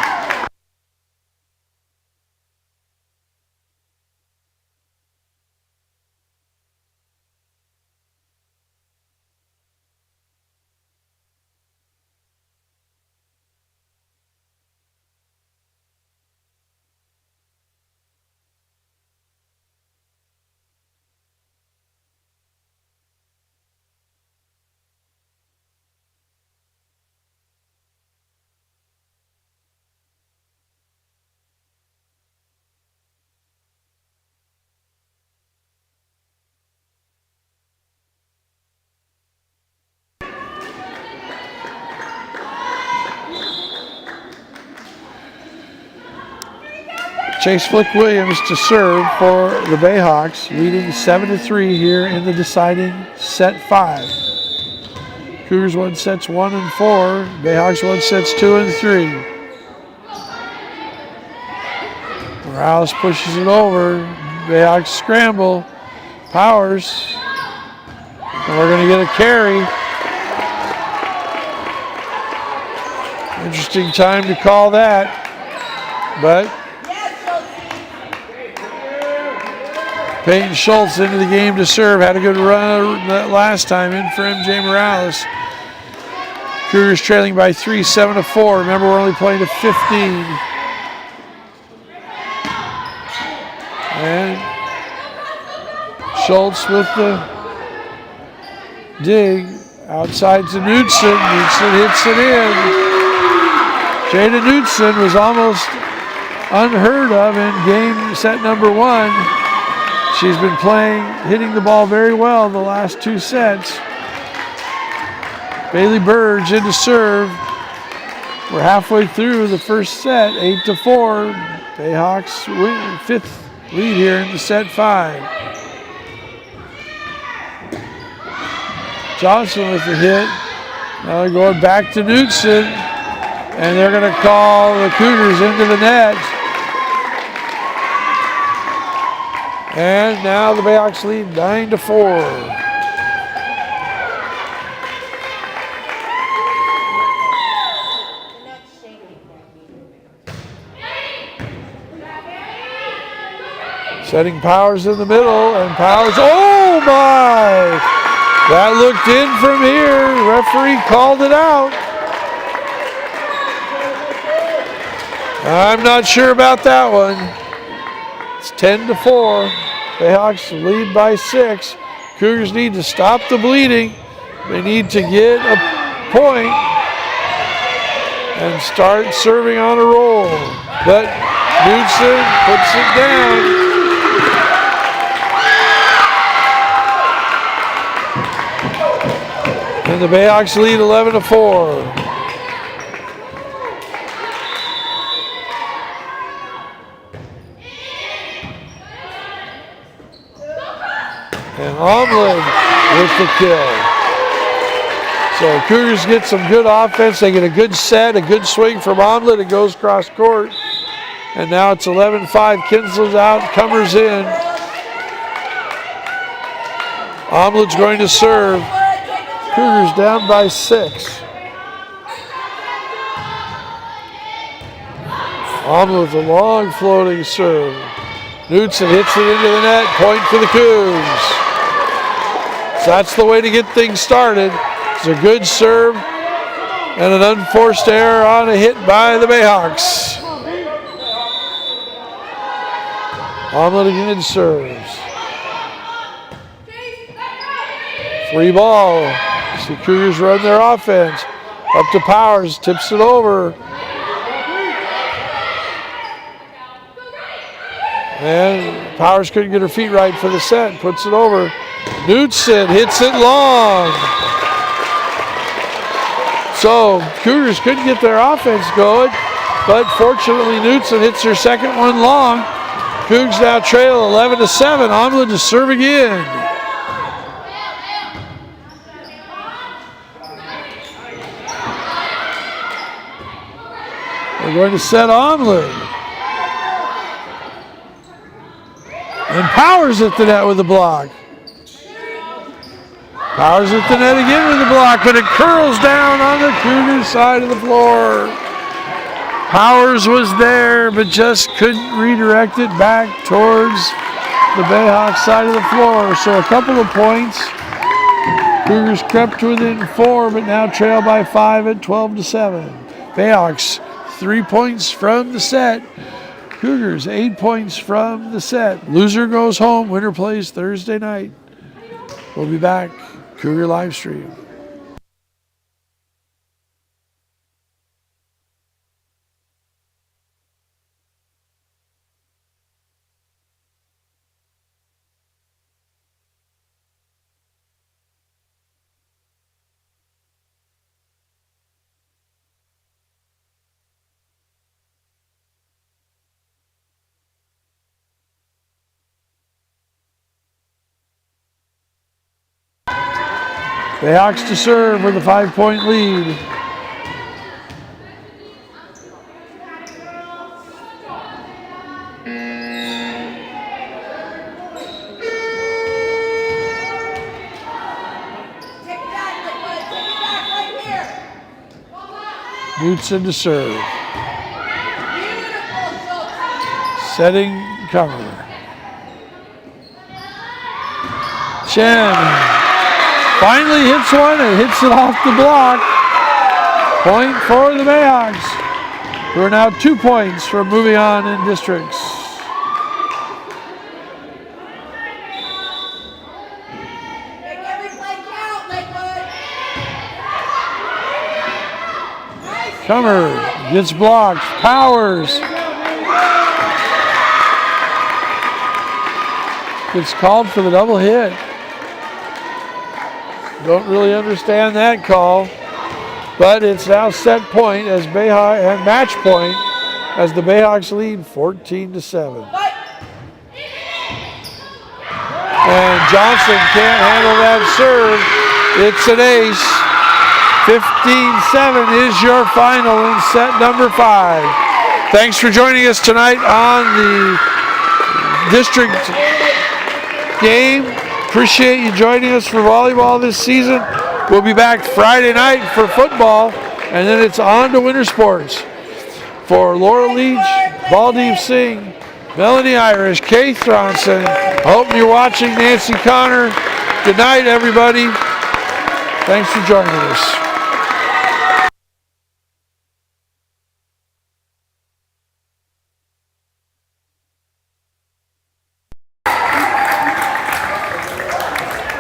Chase Flick Williams to serve for the Bayhawks, leading 7-3 here in the deciding set 5. Cougars won sets 1 and 4. Bayhawks won sets 2 and 3. Morales pushes it over. Bayhawks scramble. Powers. And we're going to get a carry. Interesting time to call that, but Peyton Schultz into the game to serve. Had a good run that last time in for MJ Morales. Cougars trailing by 3, 7-4. Remember, we're only playing to 15. And Schultz with the dig. Outside to Knudsen. Knudsen hits it in. Jada Knudsen was almost unheard of in game set number 1. She's been hitting the ball very well the last 2 sets. Bailey Burge into serve. We're halfway through the first set, 8-4. Bayhawks win 5th lead here in the set 5. Johnson with the hit. Now they're going back to Knudsen, and they're going to call the Cougars into the net. And now the Bayhawks lead 9-4. Setting Powers in the middle, and Powers, oh my! That looked in from here. The referee called it out. I'm not sure about that one. It's 10-4. Bayhawks lead by 6. Cougars need to stop the bleeding. They need to get a point and start serving on a roll. But Knudsen puts it down. And the Bayhawks lead 11-4. And Omlin with the kill. So Cougars get some good offense. They get a good set, a good swing from Omlin. It goes cross court. And now it's 11-5. Kinslow's out, Cummers in. Omlin's going to serve. Cougars down by 6. On with a long floating serve. Knudsen hits it into the net. Point for the Cougs. So that's the way to get things started. It's a good serve and an unforced error on a hit by the Bayhawks. Omelet again serves. 3 ball. See Cougars run their offense. Up to Powers, tips it over. And Powers couldn't get her feet right for the set, puts it over. Knudsen hits it long. So Cougars couldn't get their offense going, but fortunately Knudsen hits her second one long. Cougs now trail 11-7. Omelet to serve again. They're going to set Omelet. And Powers at the net with the block. Powers at the net again with the block, but it curls down on the Cougars side of the floor. Powers was there, but just couldn't redirect it back towards the Bayhawks side of the floor. So a couple of points. Cougars crept within 4, but now trail by 5 at 12-7. Bayhawks 3 points from the set. Cougars 8 points from the set. Loser goes home. Winner plays Thursday night. We'll be back. Cougar live stream. Bayhawks to serve with a 5-point lead. Take it back, Lakewood. Take it back right here. Knudsen to serve. Beautiful, Schultz. Setting cover. Chen finally hits one and hits it off the block. Point for the Bayhawks, who are now 2 points from moving on in districts. Make every play count, Lakewood. Nice. Comer gets blocked. Powers gets called for the double hit. Don't really understand that call, but it's now set point as Bayhawks and match point as the Bayhawks lead 14-7. And Johnson can't handle that serve. It's an ace. 15-7 is your final in set number 5. Thanks for joining us tonight on the district game. Appreciate you joining us for volleyball this season. We'll be back Friday night for football, and then it's on to winter sports. For Laura Leach, Baldeep Singh, Melanie Irish, Kay Thronson, hope you're watching Nancy Connor. Good night, everybody. Thanks for joining us.